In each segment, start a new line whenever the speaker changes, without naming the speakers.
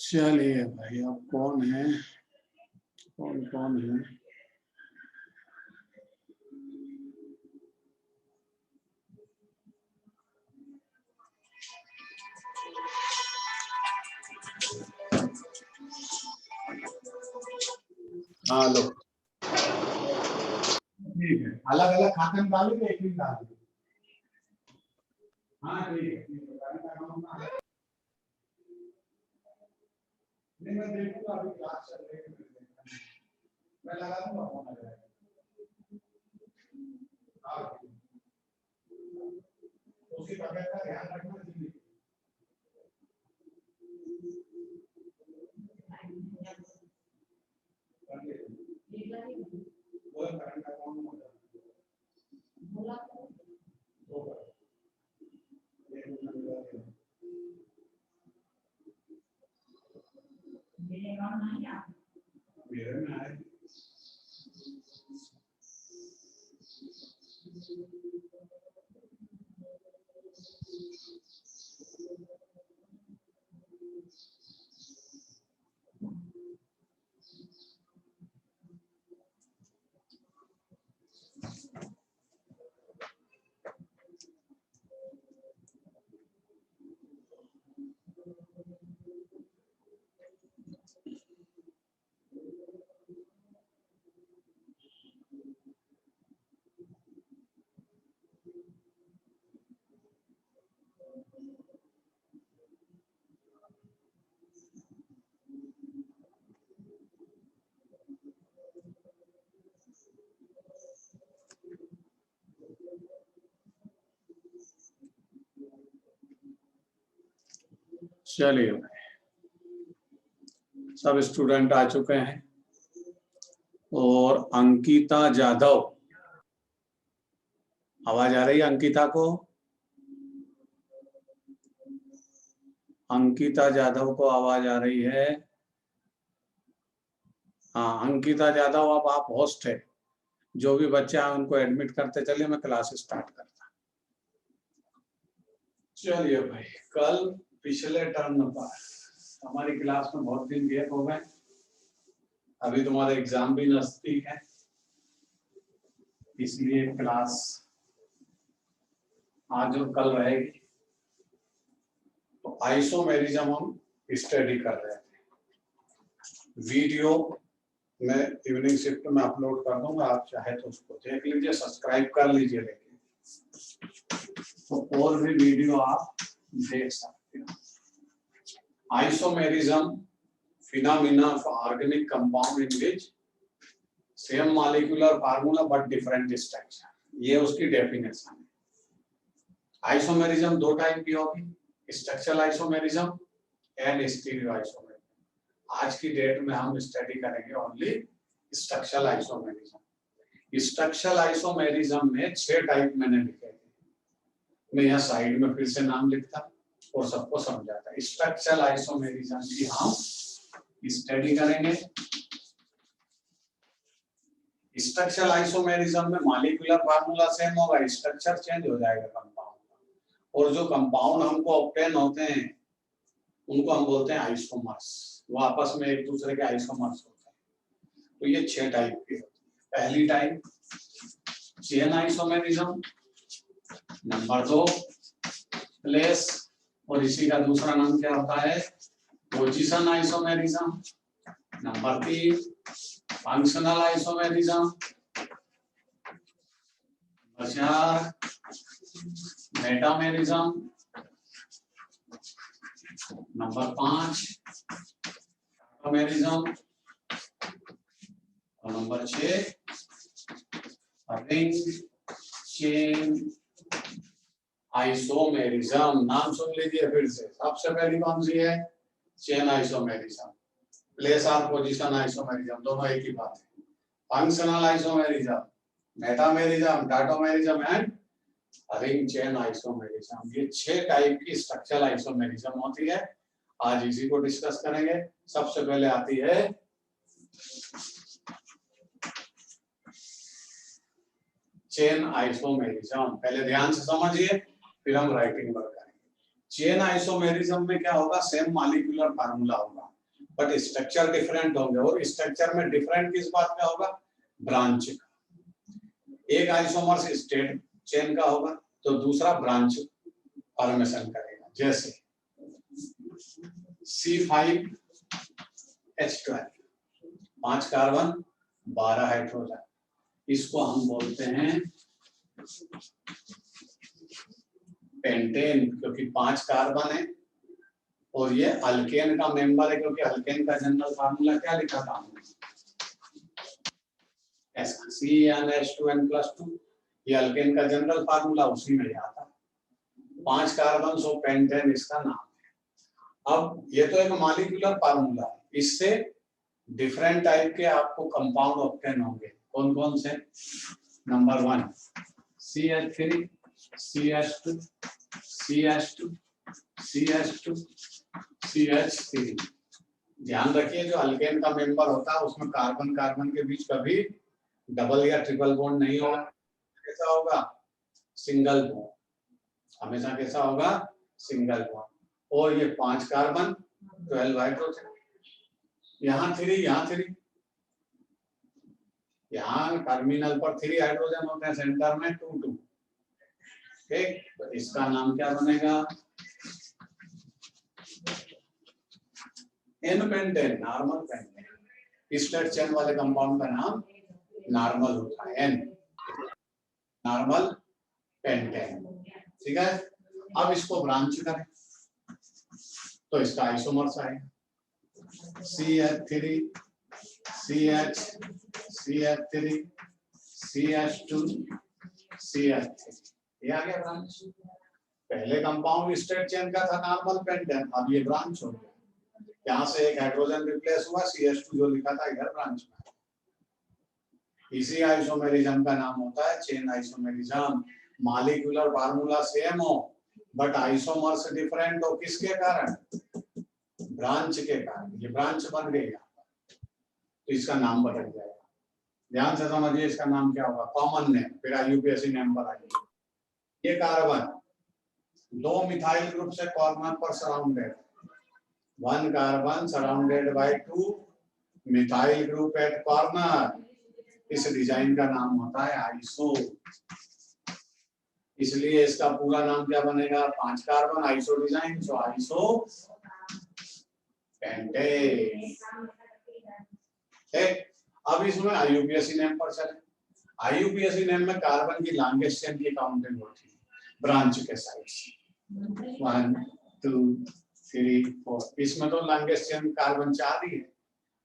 चलिए भाई, अब कौन है, कौन कौन है? हाँ लो, ठीक है। अलग अलग खाते में डालोगे, एक ही डालोगे? हाँ ठीक है, नहीं मैं देखूंगा, अभी क्लास चल रही है, मैं लगा दूंगा, फोन आ जाएगा। उसकी तबियत का ध्यान रखना चाहिए। वो करंट अकाउंट में मेरे में आए। चलिए, सब स्टूडेंट आ चुके हैं और अंकिता जाधव, आवाज आ रही है अंकिता को? अंकिता जाधव को आवाज आ रही है? हाँ अंकिता जाधव, अब आप होस्ट है, जो भी बच्चे हैं उनको एडमिट करते चलिए, मैं क्लास स्टार्ट करता। चलिए भाई, कल पिछले टर्म पर हमारी क्लास में बहुत दिन गैप हो गए, अभी तुम्हारे एग्जाम भी नजदीक है, इसलिए क्लास आज और कल रहेगी। तो आइसोमेरिज्म हम स्टडी कर रहे थे, वीडियो मैं इवनिंग शिफ्ट में अपलोड कर दूंगा, आप चाहे तो उसको देख लीजिए, सब्सक्राइब कर लीजिए, लेकिन तो और भी वीडियो आप देख सकते हो। Isomerism phenomena of organic compound in which same molecular formula but different structure, ये उसकी डेफिनेशन है। आइसोमेरिज्म दो टाइप की होगी, structural isomerism and stereo isomerism. आज की डेट में हम स्टडी करेंगे only structural isomerism. Structural isomerism में 6 टाइप मैंने लिखे थे, मैं यहाँ साइड में फिर से नाम लिखता और सबको समझाता। स्ट्रक्चरल आइसोमेरिज्म की हम स्टडी करेंगे। स्ट्रक्चरल आइसोमेरिज्म में मॉलिक्यूलर फार्मूला सेम होगा, स्ट्रक्चर चेंज हो जाएगा कंपाउंड का, और जो कंपाउंड हमको ऑब्टेन होते हैं उनको हम बोलते हैं आइसोमर्स, वो आपस में एक दूसरे के आइसोमर्स होते हैं। तो ये 6 टाइप के होते हैं। पहली type chain isomerism, number 2 place, और इसी का दूसरा नाम क्या होता है, position isomerism, number 3 functional isomerism, number 4 metamerism, number 5 merism, और नंबर 6 रिंग चेन आइसोमेरिज्म। नाम सुन लीजिए फिर से, सबसे पहली कौन सी है, चेन आइसोमेरिज्म। प्लेस और पोजीशन आइसोमेरिज्म दोनों एक ही बात है। Functional isomerism, metamerism, tautomerism and ring chain isomerism, ये 6 टाइप की स्ट्रक्चरल आइसोमेरिज्म होती है। आज इसी को डिस्कस करेंगे। सबसे पहले आती है चेन आइसोमेरिज्म, पहले ध्यान से समझिए फिर हम राइटिंग वर्क करेंगे। चेन आइसोमेरिज्म में क्या होगा, सेम मॉलिक्यूलर फार्मूला होगा बट स्ट्रक्चर डिफरेंट होंगे, और स्ट्रक्चर में डिफरेंट किस बात का होगा, ब्रांच का। एक आइसोमर्स स्ट्रेट चेन का होगा तो दूसरा ब्रांच फॉर्मेशन करेगा, जैसे C5H12 5 कार्बन 12 हाइड्रोजन, इसको हम बोलते हैं पेंटेन, क्योंकि 5 कार्बन है और ये अल्केन का मेंबर है, क्योंकि अल्केन का जनरल फार्मूला क्या लिखा था हमने, CnH2n+2, ये अल्केन का जनरल फार्मूला उसी में आता है। 5 कार्बन सो पेंटेन इसका नाम है। अब ये तो एक मॉलिक्यूलर फार्मूला है, इससे डिफरेंट टाइप के आपको कंपाउंड ऑब्टेन होंगे। कौन कौन से, number 1 CH3 CH2 CH2 CH2 CH3। ध्यान रखिए जो अल्केन का मेंबर होता है उसमें कार्बन कार्बन के बीच कभी डबल या ट्रिपल बॉन्ड नहीं होगा, कैसा होगा, सिंगल बॉन्ड, हमेशा कैसा होगा, सिंगल बॉन्ड। और ये 5 कार्बन 12 हाइड्रोजन, यहाँ 3 यहाँ 3, यहाँ टर्मिनल पर 3 हाइड्रोजन होते हैं, सेंटर में 2 2, ठीक। तो इसका नाम क्या बनेगा, n pentane, normal pentane. Straight chain वाले कंपाउंड का नाम नॉर्मल होता है, एन नॉर्मल पेंटेन, ठीक है। अब इसको ब्रांच करें तो इसका आइसोमर्स आएगा CH3 CH CH3 CH2 CH3, ये आ गया ब्रांच। पहले कंपाउंड स्ट्रेट चेन का था नॉर्मल पेंटेन, अब ये ब्रांच हो गया, यहाँ से एक हाइड्रोजन रिप्लेस हुआ, CH2 जो लिखा था इधर ब्रांच में। इसी आइसोमेरिज्म का नाम होता है chain isomerism. Molecular formula same हो बट आइसोमर्स डिफरेंट हो, किसके कारण, ब्रांच के कारण। ये ब्रांच बन गई तो इसका नाम बदल जाएगा। ध्यान से समझिए इसका नाम क्या होगा, कॉमन नेम, फिर IUPAC नेम पर आएगी। ये कार्बन 2 मिथाइल ग्रुप से कॉर्नर पर surrounded, 1 carbon surrounded by 2 methyl group at corner, इस डिजाइन का नाम होता है आइसो। इसलिए इसका पूरा नाम क्या बनेगा, 5 कार्बन आइसो डिजाइन, सो आइसो पेंटेन, ठीक। अब इसमें IUPAC नेम पर चले। IUPAC नेम में कार्बन की लॉन्गेस्ट चेन की काउंटिंग होती है ब्रांच के साइड से, 1 2 3 4, इसमें तो लॉन्गेस्ट चेन कार्बन 4 ही है,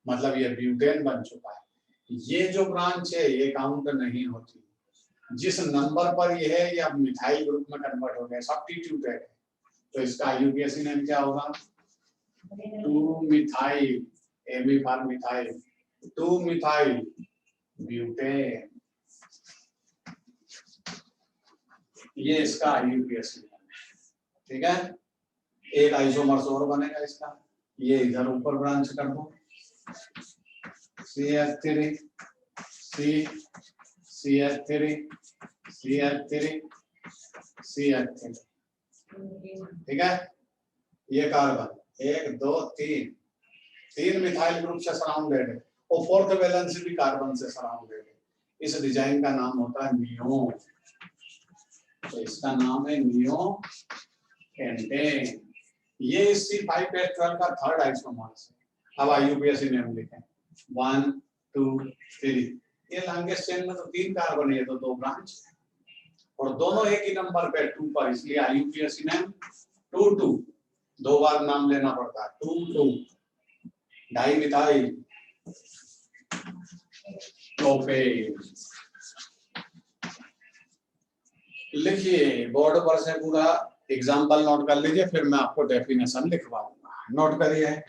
मतलब ये ब्यूटेन बन चुका है। ये जो ब्रांच है ये काउंट नहीं होती, जिस नंबर पर ये है या मिथाइल ग्रुप में कन्वर्ट हो गया, सब्स्टिट्यूटेड है, तो इसका IUPAC नेम क्या होगा, 2 मिथाइल, एमी फॉर मिथाइल, 2 मिथाइल ब्यूटेन, ये इसका IUPAC नेम है, ठीक है। एक आइसोमर्स और बनेगा इसका, ये इधर ऊपर ब्रांच कर दो, CH3 CH3 CH3 CH3, ठीक है। ये कार्बन 1 2 3 मिथाइल ग्रुप से सराउंडेड है और 4th वैलेंसी भी कार्बन से सराउंडेड है। इस डिजाइन का नाम होता है नियो, तो इसका नाम है नियो पेंटेन। ये C5H12 का 3rd आइसोमर्स है। अब IUPAC नेम लिखें, 1 2 3, ये लॉन्गेस्ट चेन में तो 3 कार्बन है, तो 2 ब्रांच और दोनों एक ही नंबर पे 2 पर, इसलिए IUPAC नेम 2 2, 2 बार नाम लेना पड़ता है, 2 2 डाई मिथाइल प्रोपेन। लिखिए बोर्ड पर से पूरा एग्जाम्पल नोट कर लीजिए, फिर मैं आपको डेफिनेशन लिखवाऊंगा, नोट करिए।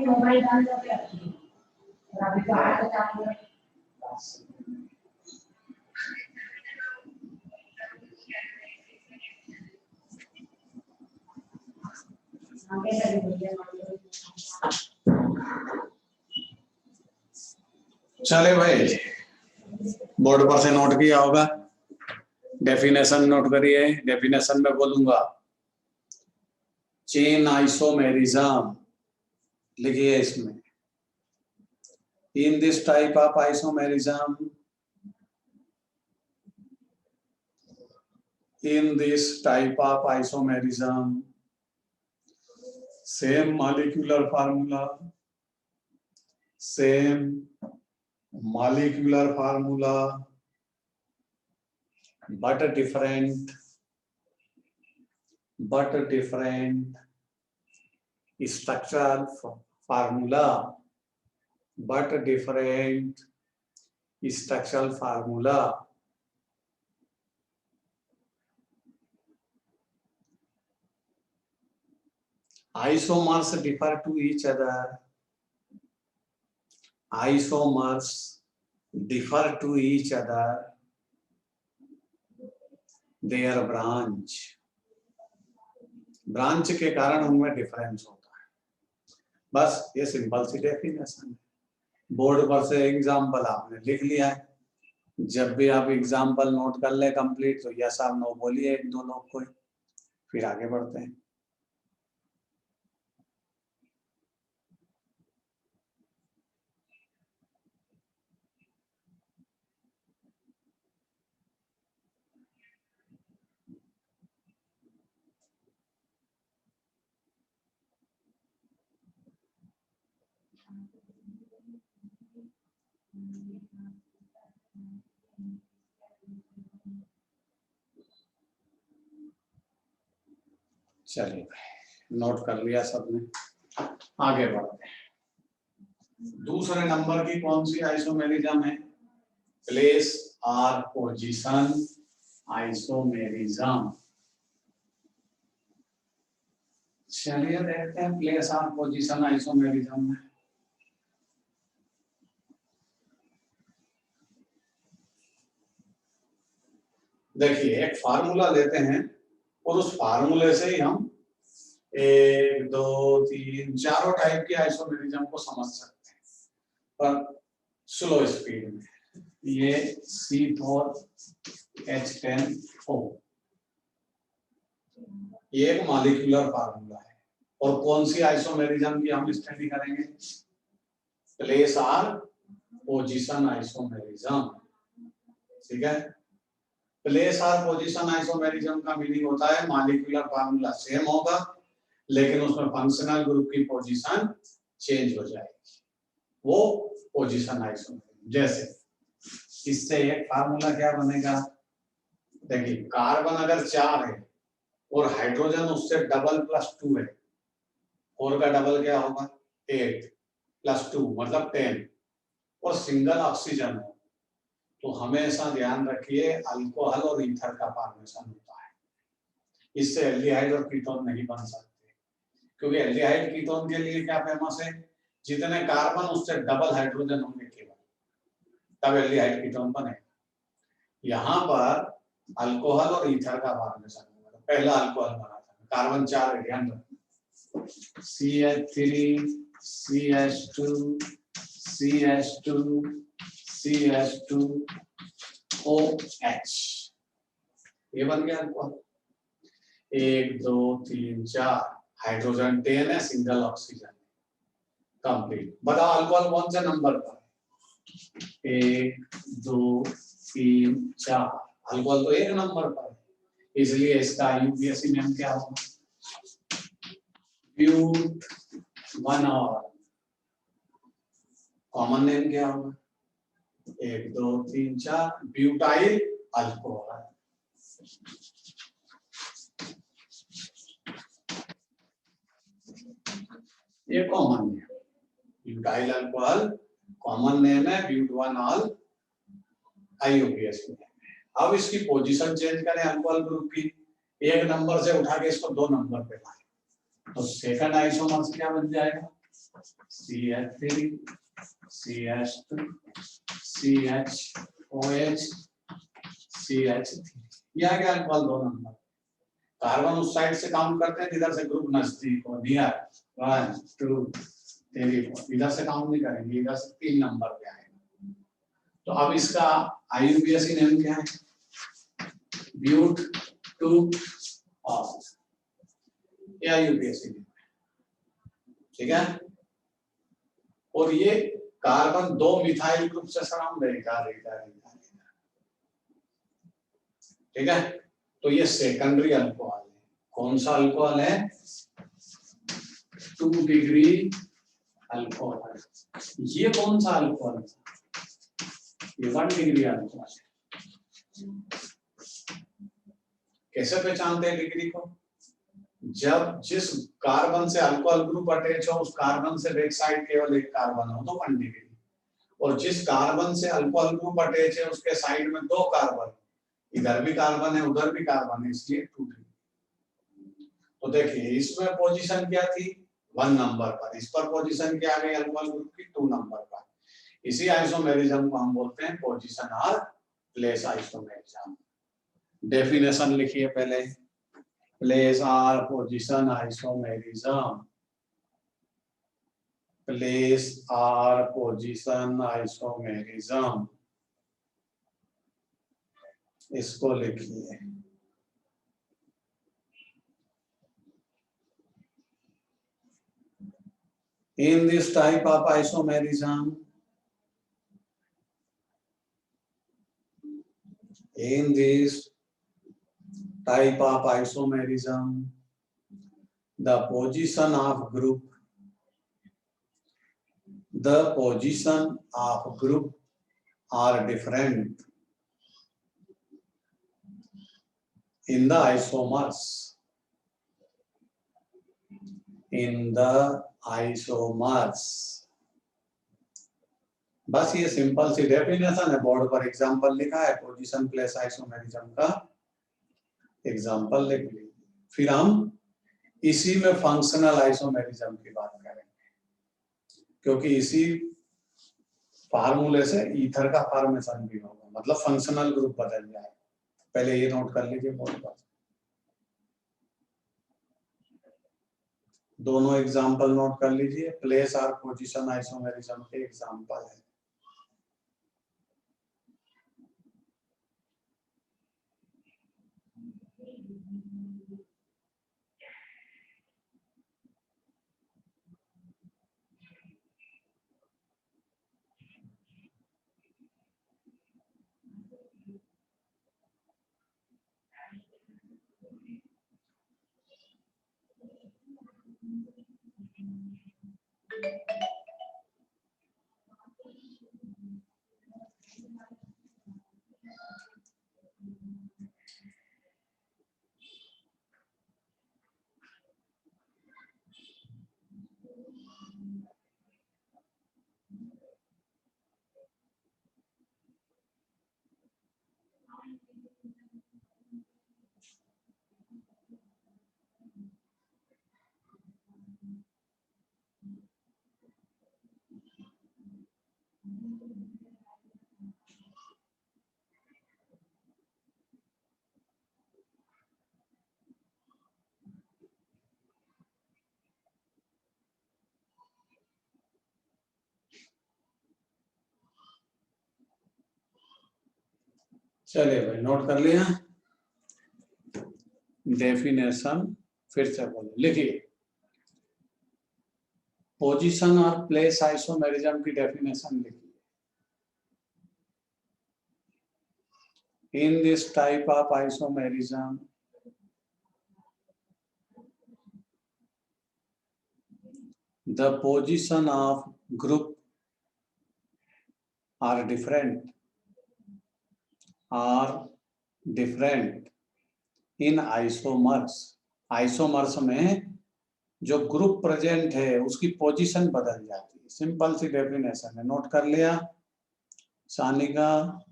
मोबाइल डाल दो अभी तो हाथ चालू है
चले भाई, बोर्ड पर से नोट किया होगा, डेफिनेशन नोट करिए। डेफिनेशन में बोलूंगा चेन आइसोमेरिज्म लिखिए इसमें। In this type of isomerism, in this type of isomerism, same molecular formula, but different structural formula, Isomers differ to each other. Their branch के कारण उनमें डिफरेंस होता है। बस ये सिंपल सी डेफिनेशन है। बोर्ड पर से एग्जाम्पल आपने लिख लिया है। जब भी आप एग्जाम्पल नोट कर ले कंप्लीट, तो यस आप नो बोलिए एक दो लोग को, फिर आगे बढ़ते हैं। चलिए नोट कर लिया सबने, आगे बढ़ते हैं। दूसरे नंबर की कौन सी आइसोमेरिज्म है? प्लेस और पोजीशन आइसोमेरिज्म। चलिए देखते हैं प्लेस और पोजीशन आइसोमेरिज्म में। देखिए एक फार्मूला लेते हैं और उस फार्मूले से ही हम 1 2 3 चारों टाइप के आइसोमेरिज्म को समझ सकते हैं, पर स्लो स्पीड में। ये C4H10O ये एक मॉलिक्यूलर फार्मूला है। और कौन सी आइसोमेरिज्म की हम स्टडी करेंगे? प्लेस और पोजीशन आइसोमेरिज्म। ठीक है, प्लेस और पोजीशन आइसोमेरिज्म का मीनिंग होता है मॉलिक्यूलर फार्मूला सेम होगा, लेकिन उसमें फंक्शनल ग्रुप की पोजीशन चेंज हो जाएगी, वो पोजीशन आइसोमेरिज्म। जैसे इससे एक फार्मूला क्या बनेगा? देखिए कार्बन अगर 4 है और हाइड्रोजन उससे डबल +2 है, 4 का डबल क्या होगा? 8 +2 मतलब 10, और सिंगल ऑक्सीजन हो, तो हमेशा ध्यान रखिए अल्कोहल और ईथर का फॉर्मेशन होता है। इससे एल्डिहाइड और कीटोन नहीं बन सकते, क्योंकि एल्डिहाइड कीटोन के लिए क्या फेमस है? जितने कार्बन उससे डबल हाइड्रोजन होंगे केवल, तब एल्डिहाइड कीटोन बनेगा। यहाँ पर अल्कोहल और ईथर का फॉर्मेशन होगा। पहला अल्कोहल बना था, कार्बन 4 है, ध्यान रखना, CH3 CH2 CH2 CH2OH, ये बन गया अल्कोहल। 1 2 3 4 हाइड्रोजन 10 है, सिंगल ऑक्सीजन कंप्लीट। बताओ अल्कोहल कौन से नंबर पर? 1 2 3 4, अल्कोहल तो 1 नंबर पर है, इसलिए इसका यूपीएससी नेम क्या होगा? ब्यूट 1 और कॉमन नेम क्या होगा? 1 2 3 4 ब्यूटाइल अल्कोहल। ये common name butyl alcohol common name है, ब्यूट 1 ऑल IUPAC नेम है। अब इसकी पोजीशन चेंज करें अल्कोहल ग्रुप की, 1 नंबर से उठा के इसको 2 नंबर पे लाएं, तो सेकंड आइसोमर क्या बन जाएगा? CH3 CH2 CHOH CH3। ये आ गया अल्कोहल 2 नंबर। कार्बन उस साइड से काउंट करते हैं जिधर से ग्रुप नजदीक हो, नियर 1 2 3 4, इधर से काउंट नहीं करेंगे, इधर से 3 नंबर पे आएगा। तो अब इसका IUPAC नेम क्या है? ब्यूट 2 ऑल, ये IUPAC नेम है, ठीक है। और ये कार्बन 2 मिथाइल ग्रुप से सराउंड है, ठीक है। तो ये सेकेंडरी अल्कोहल है। कौन सा अल्कोहल है? 2 डिग्री अल्कोहल। ये कौन सा अल्कोहल है? ये 1 डिग्री अल्कोहल है। कैसे पहचानते हैं डिग्री को? जब जिस कार्बन से अल्कोहल ग्रुप अटैच हो उस कार्बन से बैक साइड केवल एक कार्बन हो तो 1 डिग्री, और जिस कार्बन से अल्कोहल ग्रुप अटैच है उसके साइड में 2 कार्बन, इधर भी कार्बन है उधर भी कार्बन है, इसलिए 2 डिग्री। तो देखिए इसमें पोजीशन क्या थी? 1 नंबर पर, इस पर पोजीशन क्या आ गई अल्कोहल ग्रुप की? 2 नंबर पर। इसी आइसोमेरिज्म को हम बोलते हैं पोजीशन और प्लेस आइसोमेरिज्म। डेफिनेशन लिखिए पहले, प्लेस और पोजीशन आइसोमेरिज्म। प्लेस और पोजीशन आइसोमेरिज्म, इसको लिखिए। In this type of isomerism, in this type of isomerism, the position of group are different in the isomers. In the isomers, बस ये simple सी definition है, board पर example लिखा है, position place isomerism का example लिख लीजिए। फिर हम इसी में फंक्शनल आइसोमेरिज्म की बात करेंगे, क्योंकि इसी फार्मूले से ईथर का फॉर्मेशन भी होगा, मतलब फंक्शनल ग्रुप बदल जाए। पहले ये नोट कर लीजिए बोर्ड पर। दोनों एग्जांपल नोट कर लीजिए, प्लेस और पोजीशन आइसोमेरिज्म के एग्जांपल है। चलिए भाई नोट कर लिया। डेफिनेशन फिर से बोलो, लिखिए। पोजीशन और प्लेस आइसोमेरिज्म की डेफिनेशन लिखिए। In this type of isomerism, the position of group are different in isomers. Isomers में जो ग्रुप प्रेजेंट है उसकी पोजीशन बदल जाती है। सिंपल सी डेफिनेशन है, नोट कर लिया सानिका,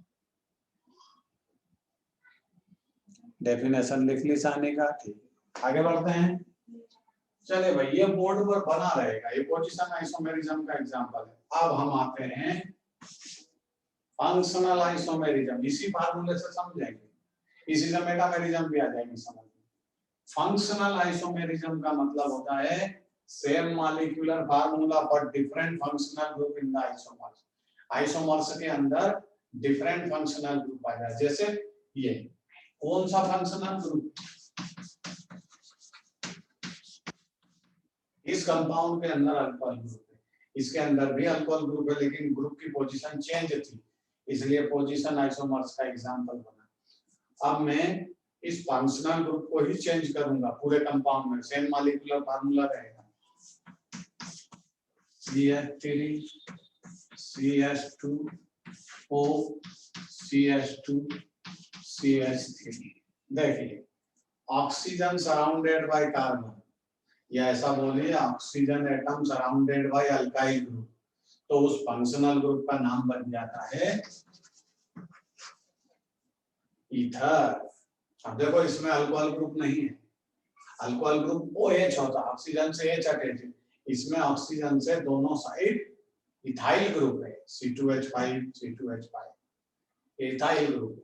डेफिनेशन लिख ली सानिका। ठीक, आगे बढ़ते हैं। चले भाई, ये बोर्ड पर बना रहेगा, ये पोजीशन आइसोमेरिज्म का एग्जांपल है। अब हम आते हैं फंक्शनल आइसोमेरिज्म। इसी फार्मूले से समझेंगे, इसी से मेटामेरिज्म भी आ जाएंगे समझ में। फंक्शनल आइसोमेरिज्म का मतलब होता है same molecular formula but different functional group in the isomers. Isomers के अंदर डिफरेंट फंक्शनल ग्रुप आ जाए। जैसे ये कौन सा फंक्शनल ग्रुप, इस कंपाउंड के अंदर अल्कोहल ग्रुप है, इसके अंदर भी अल्कोहल ग्रुप है, लेकिन ग्रुप की पोजीशन चेंज थी, इसलिए पोजीशन आइसोमर्स का एग्जांपल बना। अब मैं इस फंक्शनल ग्रुप को ही चेंज करूंगा पूरे कंपाउंड में, सेम मॉलिक्यूलर फार्मूला रहेगा, CH3 CH2O CH2 CH3। देखिए ऑक्सीजन सराउंडेड बाय कार्बन, या ऐसा बोलिए oxygen atom surrounded by alkyl group, तो उस फंक्शनल ग्रुप का नाम बन जाता है ईथर। अब देखो इसमें अल्कोहल ग्रुप नहीं है, अल्कोहल ग्रुप OH होता, ऑक्सीजन से H हटे, इसमें ऑक्सीजन से दोनों साइड इथाइल ग्रुप है, C2H5 C2H5, इथाइल ग्रुप है,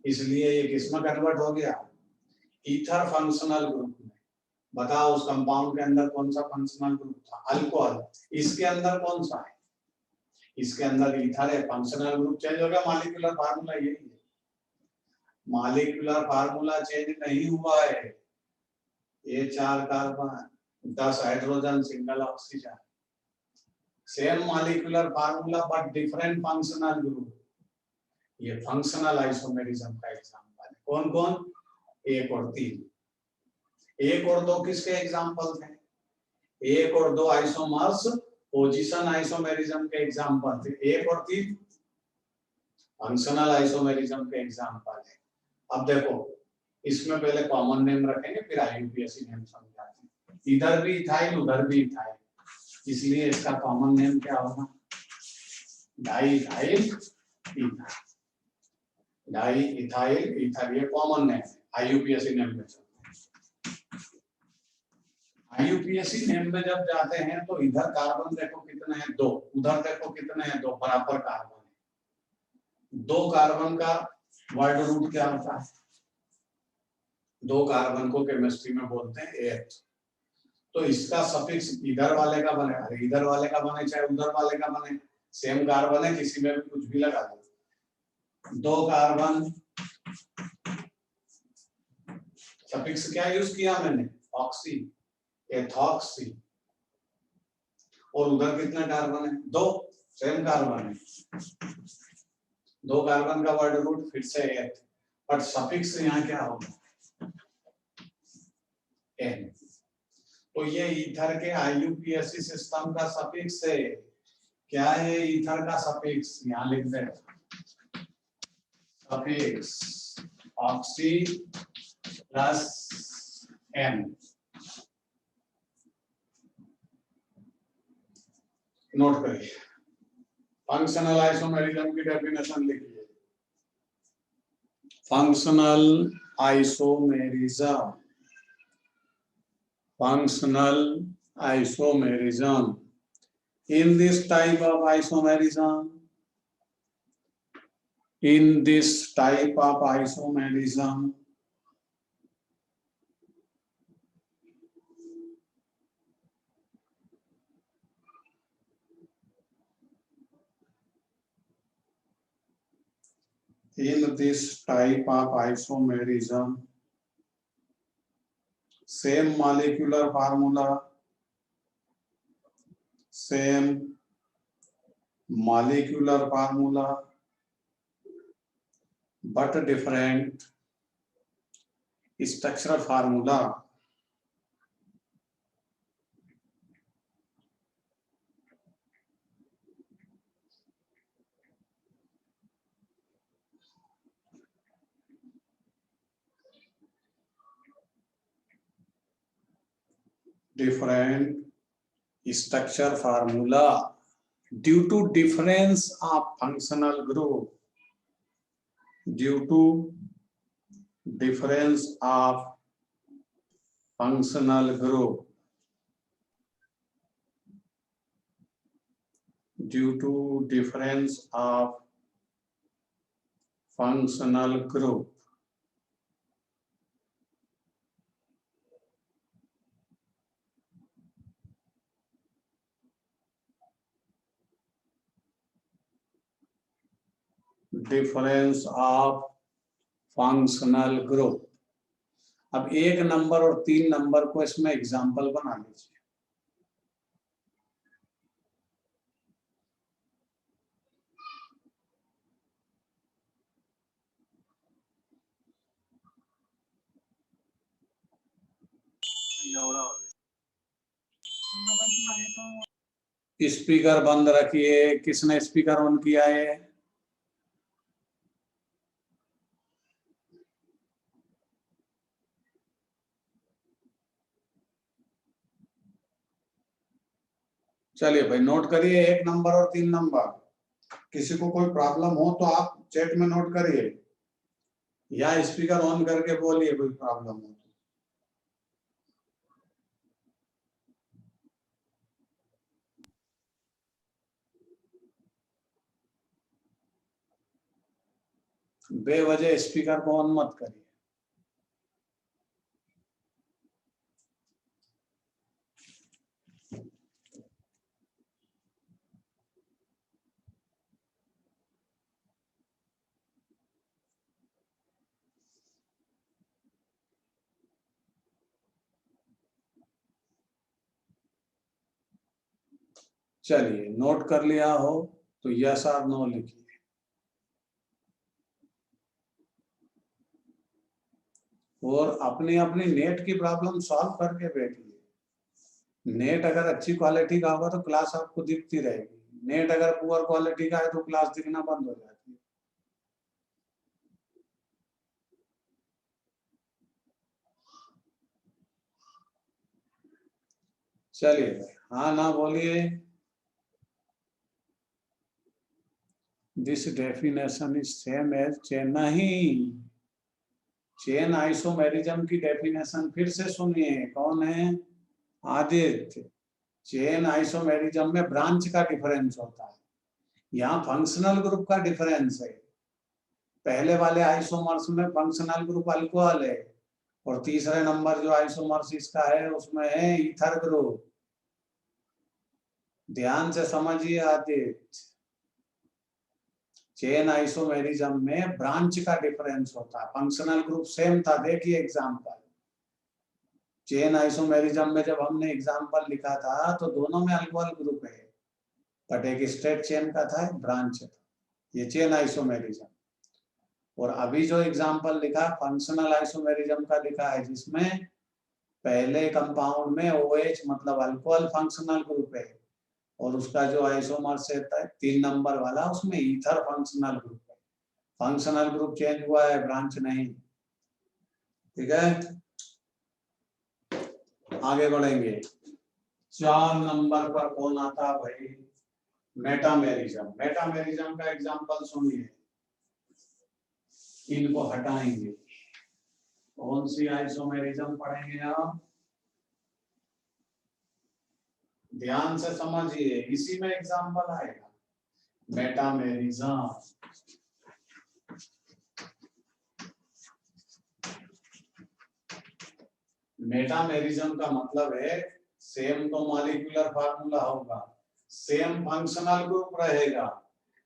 इसलिए ये किसमें कन्वर्ट हो गया, ईथर फंक्शनल ग्रुप में। बताओ उस कंपाउंड के अंदर कौन सा फंक्शनल ग्रुप था, अल्कोहल, इसके अंदर कौन सा है, इसके अंदर ईथर है, फंक्शनल ग्रुप चेंज हो गया, मॉलिक्यूलर फार्मूला यही है। मॉलिक्यूलर फार्मूला चेंज नहीं हुआ है, ये 4 carbon 10 hydrogen single oxygen, same molecular formula but different functional group. ये फंक्शनल आइसोमेरिज्म का एग्जांपल है। कौन कौन, 1 और 3। 1 और 2 किसके एग्जांपल थे, 1 और 2 आइसोमर्स पोजीशन आइसोमेरिज्म के एग्जांपल थे, 1 और 3 फंक्शनल आइसोमेरिज्म के एग्जांपल है। अब देखो इसमें पहले कॉमन नेम रखेंगे, फिर IUPAC नेम समझाते हैं। इधर भी इथाइल उधर भी इथाइल, इसलिए इसका कॉमन नेम क्या होगा, di ethyl ether, di ethyl ether, ये कॉमन नेम है। IUPAC नेम में IUPAC नेम में जब जाते हैं तो इधर कार्बन देखो कितने हैं, 2, उधर देखो कितने हैं, 2, बराबर कार्बन है। 2 कार्बन का वर्ड रूट क्या होता है, 2 कार्बन को केमिस्ट्री में बोलते हैं AH, तो इसका सफिक्स इधर वाले का बने, अरे इधर वाले का बने चाहे उधर वाले का बने, सेम कार्बन है, किसी में भी कुछ भी लगा दो। 2 कार्बन, सफिक्स क्या यूज किया मैंने, ऑक्सी, एथॉक्सी, और उधर कितने कार्बन है, 2, सेम कार्बन है, 2 कार्बन का वर्ड रूट फिर से एथ, बट सफिक्स यहाँ क्या होगा, एन। तो ये ईथर के IUPAC सिस्टम का सफिक्स है, क्या है ईथर का सफिक्स, यहाँ लिख दे, suffix oxy plus ane. Note करिए, फंक्शनल आइसोमेरिज्म की डेफिनेशन लिखिए। Functional isomerism, functional isomerism. In this type of isomerism, same molecular formula, but different structural formula. different structure formula due to difference of functional group, due to difference of functional group, due to difference of functional group, difference of functional group। अब 1 number और 3 number को इसमें example बना लीजिए। Speaker बंद रखिए। किसने speaker on किया है? चलिए भाई नोट करिए 1 नंबर और 3 नंबर। किसी को कोई प्रॉब्लम हो तो आप चैट में नोट करिए या स्पीकर ऑन करके बोलिए कोई प्रॉब्लम हो। बेवजह स्पीकर को ऑन मत करिए। चलिए नोट कर लिया हो तो यस और नो लिखिए। और अपनी अपनी नेट की प्रॉब्लम सॉल्व करके बैठिए। नेट अगर अच्छी क्वालिटी का होगा तो क्लास आपको दिखती रहेगी। नेट अगर पुअर क्वालिटी का है तो क्लास दिखना बंद हो जाती है। चलिए हाँ ना बोलिए। This definition is same as chain. नहीं, चेन आइसोमेरिज्म की डेफिनेशन फिर से सुनिए। कौन है? आदित्य। चेन आइसोमेरिज्म में ब्रांच का डिफरेंस होता है, यहाँ फंक्शनल ग्रुप का डिफरेंस है। पहले वाले आइसोमर्स में फंक्शनल ग्रुप अल्कोहल है और तीसरे नंबर जो आइसोमर्स इसका है उसमें है ईथर ग्रुप। ध्यान से समझिए आदित्य। चेन आइसोमेरिज्म में ब्रांच का डिफरेंस होता है, फंक्शनल ग्रुप सेम था। देखिए एग्जांपल, चेन आइसोमेरिज्म में जब हमने एग्जांपल लिखा था तो दोनों में अल्कोहल ग्रुप है, बट एक स्ट्रेट चेन का था, एक ब्रांच था। ये चेन आइसोमेरिज्म। और अभी जो एग्जांपल लिखा फंक्शनल आइसोमेरिज्म का लिखा है, जिसमें पहले कंपाउंड में OH मतलब अल्कोहल फंक्शनल ग्रुप है और उसका जो आइसोमर्स है 3 नंबर वाला उसमें ईथर फंक्शनल ग्रुप है। फंक्शनल ग्रुप चेंज हुआ है, ब्रांच नहीं। ठीक है, आगे बढ़ेंगे। 4 नंबर पर कौन आता है भाई? मेटामेरिज्म। मेटामेरिज्म का एग्जांपल सुनिए। इनको हटाएंगे। कौन सी आइसोमेरिज्म पढ़ेंगे आप? ध्यान से समझिए, इसी में एग्जांपल आएगा मेटामेरिज्म। मेटामेरिज्म का मतलब है सेम तो मॉलिक्यूलर फार्मूला होगा, सेम फंक्शनल ग्रुप रहेगा,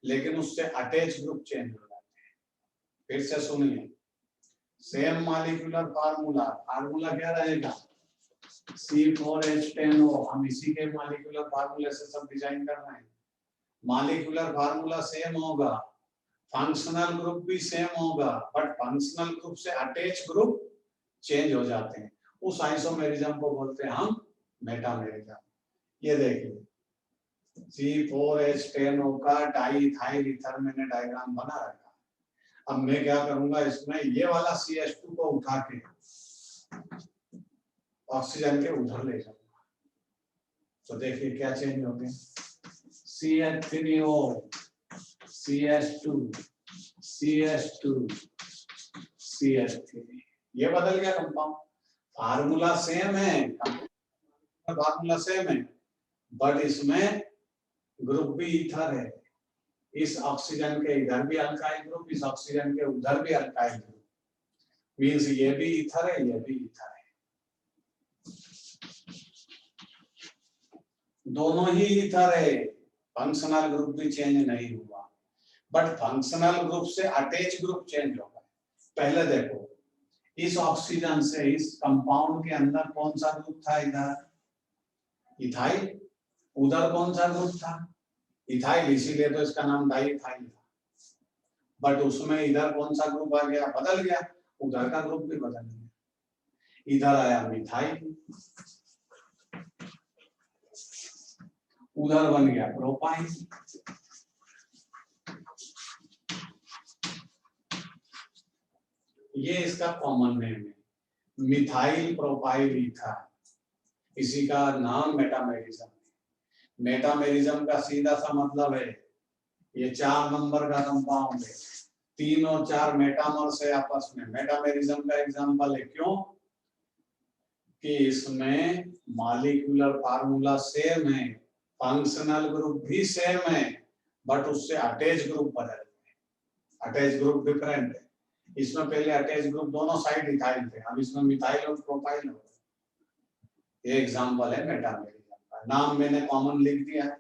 लेकिन उससे अटैच ग्रुप चेंज हो जाते हैं। फिर से सुनिए, सेम मॉलिक्यूलर फार्मूला, फार्मूला क्या रहेगा? C4H10O। हम इसी के मॉलिक्यूलर फार्मूले से सब डिजाइन कर रहे हैं। मॉलिक्यूलर फार्मूला सेम होगा, फंक्शनल ग्रुप भी सेम होगा, बट फंक्शनल ग्रुप से अटैच ग्रुप चेंज हो जाते हैं। उस आइसोमेरिज्म को बोलते हैं हम मेटामेरिज्म। ये देखिए C4H10O का डाईइथाइल ईथर मैंने डायग्राम बना रखा। अब मैं क्या करूंगा, इसमें ये वाला CH2 को उठा के ऑक्सीजन के उधर ले जाऊंगा। तो देखिए क्या चेंज हो गया, CH3O, CH2, CH2, CH3, ये बदल गया कंपाउंड। फार्मूला सेम है, फार्मूला सेम है, बट इसमें ग्रुप भी ईथर है। इस ऑक्सीजन के इधर भी अल्काइल ग्रुप, इस ऑक्सीजन के उधर भी अल्काइल ग्रुप, मींस ये भी ईथर है, ये भी ईथर है, दोनों ही ईथर है। फंक्शनल ग्रुप भी चेंज नहीं हुआ, बट फंक्शनल ग्रुप से अटैच ग्रुप चेंज हो गए। पहले देखो, इस ऑक्सीजन से इस कंपाउंड के अंदर कौन सा ग्रुप था, इधर इथाइल, उधर कौन सा ग्रुप था, इथाइल, इसीलिए तो इसका नाम डाइइथाइल था। बट उसमें इधर कौन सा ग्रुप आ गया, बदल गया, उधर का ग्रुप भी बदल गया, इधर आया मिथाइल, उधर बन गया प्रोपाइल। ये इसका कॉमन नेम है, मिथाइल प्रोपाइल ईथर, इसी का नाम मेटामेरिज्म। मेटामेरिज्म का सीधा सा मतलब है, ये 4 नंबर का कंपाउंड है, 3 और 4 मेटामर्स है आपस में। मेटामेरिज्म का एग्जांपल है, क्यों कि इसमें मॉलिक्यूलर फार्मूला सेम है, फंक्शनल ग्रुप भी सेम है, बट उससे अटैच ग्रुप बदल गए, अटैच ग्रुप डिफरेंट है। इसमें पहले अटैच ग्रुप दोनों साइड इथाइल थे, अब इसमें मिथाइल और प्रोपाइल हो गए। ये एग्जांपल है मेटामेरिज्म का। नाम मैंने कॉमन लिख दिया है,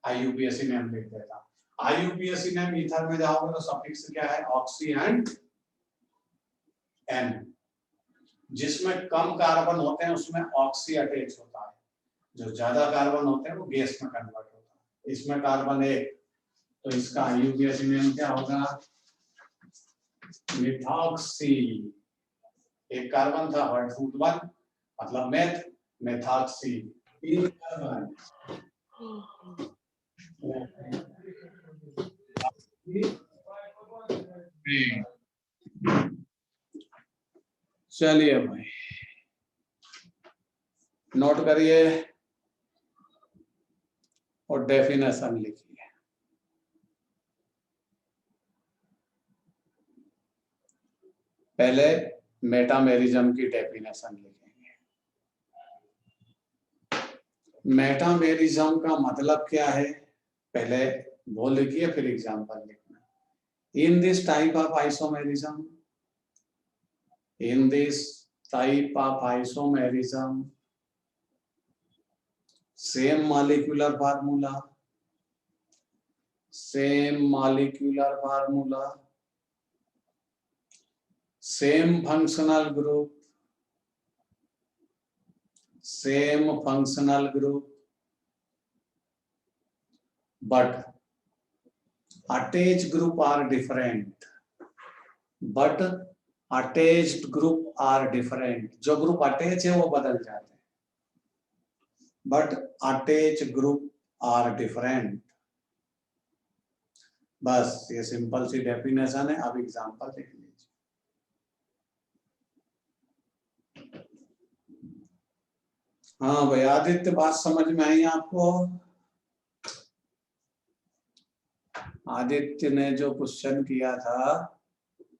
IUPAC नेम लिख देता। IUPAC नेम ईथर में जाओगे तो सफिक्स क्या है, ऑक्सी एंड एन। जिसमें कम कार्बन होते हैं उसमें ऑक्सी अटैच होता है, जो ज्यादा कार्बन होते हैं वो गैस में कन्वर्ट होता है। इसमें कार्बन 1, तो इसका IUPAC नेम क्या होगा, मिथॉक्सी। एक कार्बन था, वर्ड फूड 1 मतलब मेथ, मेथॉक्सी। 3 कार्बन, चलिए भाई नोट करिए और डेफिनेशन लिखिए। पहले मेटामेरिज्म की डेफिनेशन लिखेंगे। मेटामेरिज्म का मतलब क्या है, पहले वो लिखिए फिर एग्जांपल लिखना। In this type of isomerism, in this type of isomerism, same molecular formula, same molecular formula, same functional group, same functional group, but attached group are different, but attached group are different। जो group attach है वो बदल जाते हैं, but attached group are different। बस ये simple सी definition है। अब एग्जांपल देख लीजिए। हाँ भाई आदित्य, बात समझ में आई आपको? आदित्य ने जो क्वेश्चन किया था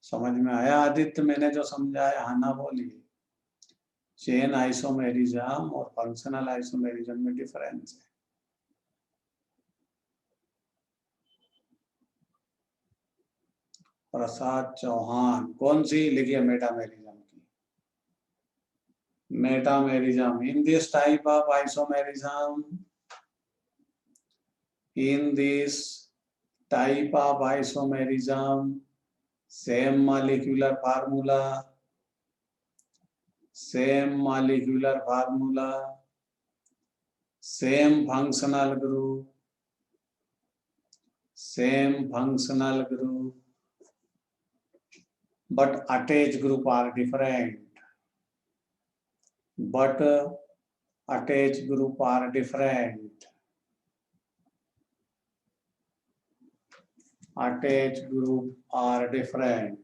समझ में आया? आदित्य मैंने जो समझाया, हाँ ना बोलिए। चेन आइसोमेरिज्म और फंक्शनल आइसोमेरिज्म में डिफरेंस है। प्रसाद चौहान, कौन सी लिखिए मेटामेरिज्म की? Metamerism, in this type of isomerism, in this type of isomerism, same molecular formula, same molecular formula, same functional group, same functional group, but attached group are different, but attached group are different, attached group are different।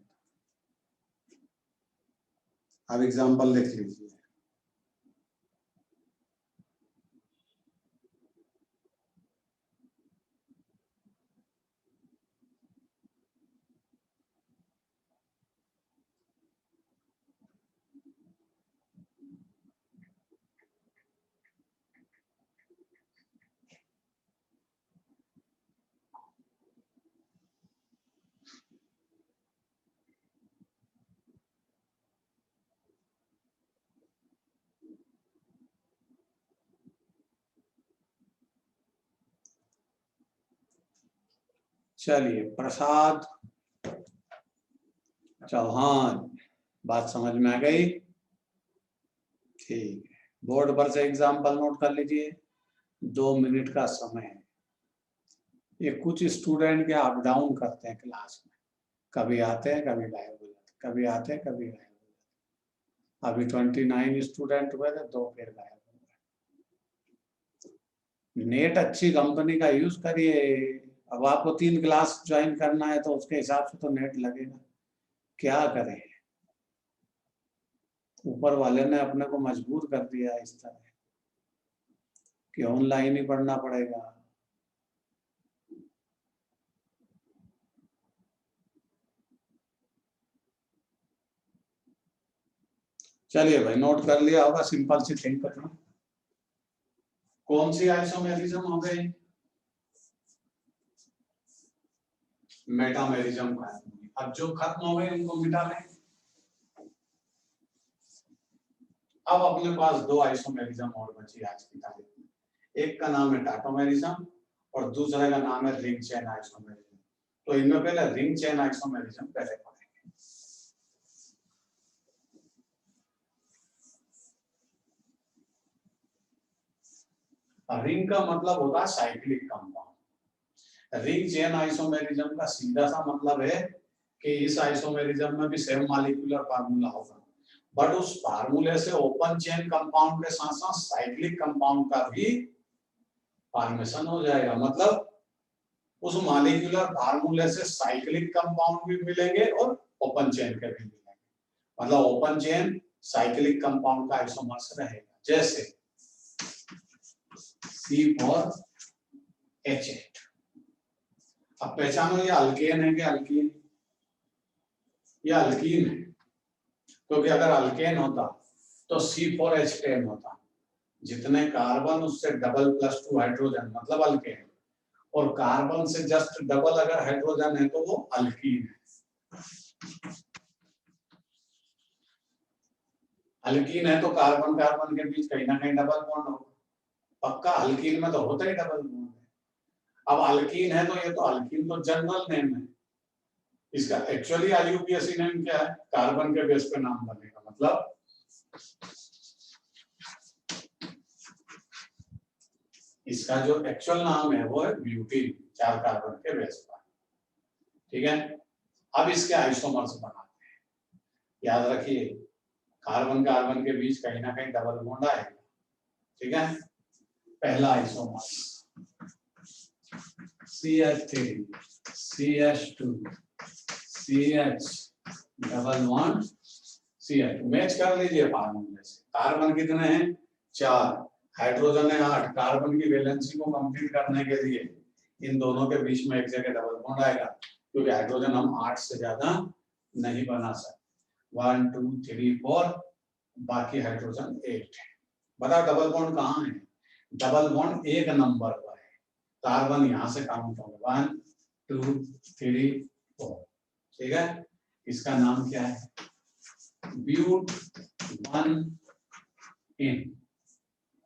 अब example लिख लीजिए। चलिए, प्रसाद चौहान, बात समझ में आ गई? ठीक है, बोर्ड पर से एग्जाम्पल नोट कर लीजिए। 2 मिनट का समय है। ये कुछ स्टूडेंट के अप डाउन करते हैं क्लास में, कभी आते हैं कभी गायब हो जाते, कभी आते हैं कभी गायब हो जाते। अभी 29 स्टूडेंट हुए थे, 2 फिर गायब हो गए। नेट अच्छी कंपनी का यूज करिए। अब आपको 3 क्लास ज्वाइन करना है तो उसके हिसाब से तो नेट लगेगा। क्या करें, ऊपर वाले ने अपने को मजबूर कर दिया इस तरह कि ऑनलाइन ही पढ़ना पड़ेगा। चलिए भाई, नोट कर लिया होगा, सिंपल सी थिंक करना। कौन सी आइसोमेरिज्म हो गई? मेटामेरिज्म का। अब जो खत्म हो गए उनको मिटा लें। अब अपने पास 2 आइसोमेरिज्म और बची आज की तारीख में। एक का नाम है टाटोमेरिज्म और दूसरे का नाम है रिंग चेन आइसोमेरिज्म। तो इनमें पहले रिंग चेन आइसोमेरिज्म पहले पढ़ेंगे। रिंग का मतलब होता है cyclic compound. Ring chain isomerism का सीधा सा मतलब है कि इस आइसोमेरिज्म में भी सेम मॉलिक्यूलर फार्मूला होगा, बट उस फार्मूले से ओपन चेन कंपाउंड के साथ साथ साइक्लिक कंपाउंड का भी फॉर्मेशन हो जाएगा। मतलब उस मॉलिक्यूलर फार्मूले से साइक्लिक कंपाउंड भी मिलेंगे और ओपन चेन के भी मिलेंगे। मतलब ओपन चेन साइक्लिक कंपाउंड का आइसोमर्स रहेगा। जैसे C4H8। अब पहचानो ये अल्केन है कि अल्कीन? ये अल्कीन है, क्योंकि अगर अल्केन होता तो C4H10 होता। जितने कार्बन उससे डबल +2 हाइड्रोजन, मतलब अल्केन। और कार्बन से जस्ट डबल अगर हाइड्रोजन है तो वो अल्कीन है। अल्कीन है तो कार्बन कार्बन के बीच कहीं ना कहीं डबल बॉन्ड होगा। पक्का अल्कीन में तो होता ही डबल बॉन्ड है। अब अल्कीन है तो ये तो अल्कीन तो जनरल नेम है। इसका एक्चुअली IUPAC नेम क्या है? कार्बन के बेस पे नाम बनेगा। मतलब इसका जो एक्चुअल नाम है वो है ब्यूटीन, 4 कार्बन के बेस पर। ठीक है, अब इसके आइसोमर्स बनाते हैं। याद रखिए, कार्बन कार्बन के बीच कहीं ना कहीं डबल बॉन्ड आएगा। ठीक है, पहला isomer CH3 CH2 CH double bond CH। Match कर लीजिए फार्मूले से। कार्बन कितने हैं? 4, हाइड्रोजन है 8। कार्बन की वैलेंसी को कंप्लीट करने के लिए इन दोनों के बीच में एक जगह डबल बॉन्ड आएगा, क्योंकि हाइड्रोजन हम 8 से ज्यादा नहीं बना सकते। 1 2 3 4, बाकी हाइड्रोजन 8 है। बताओ डबल बॉन्ड कहाँ है? डबल बॉन्ड एक नंबर पर है। कार्बन यहां से काउंट होगा 1 2 3 4। ठीक है, इसका नाम क्या है? ब्यूट 1इन।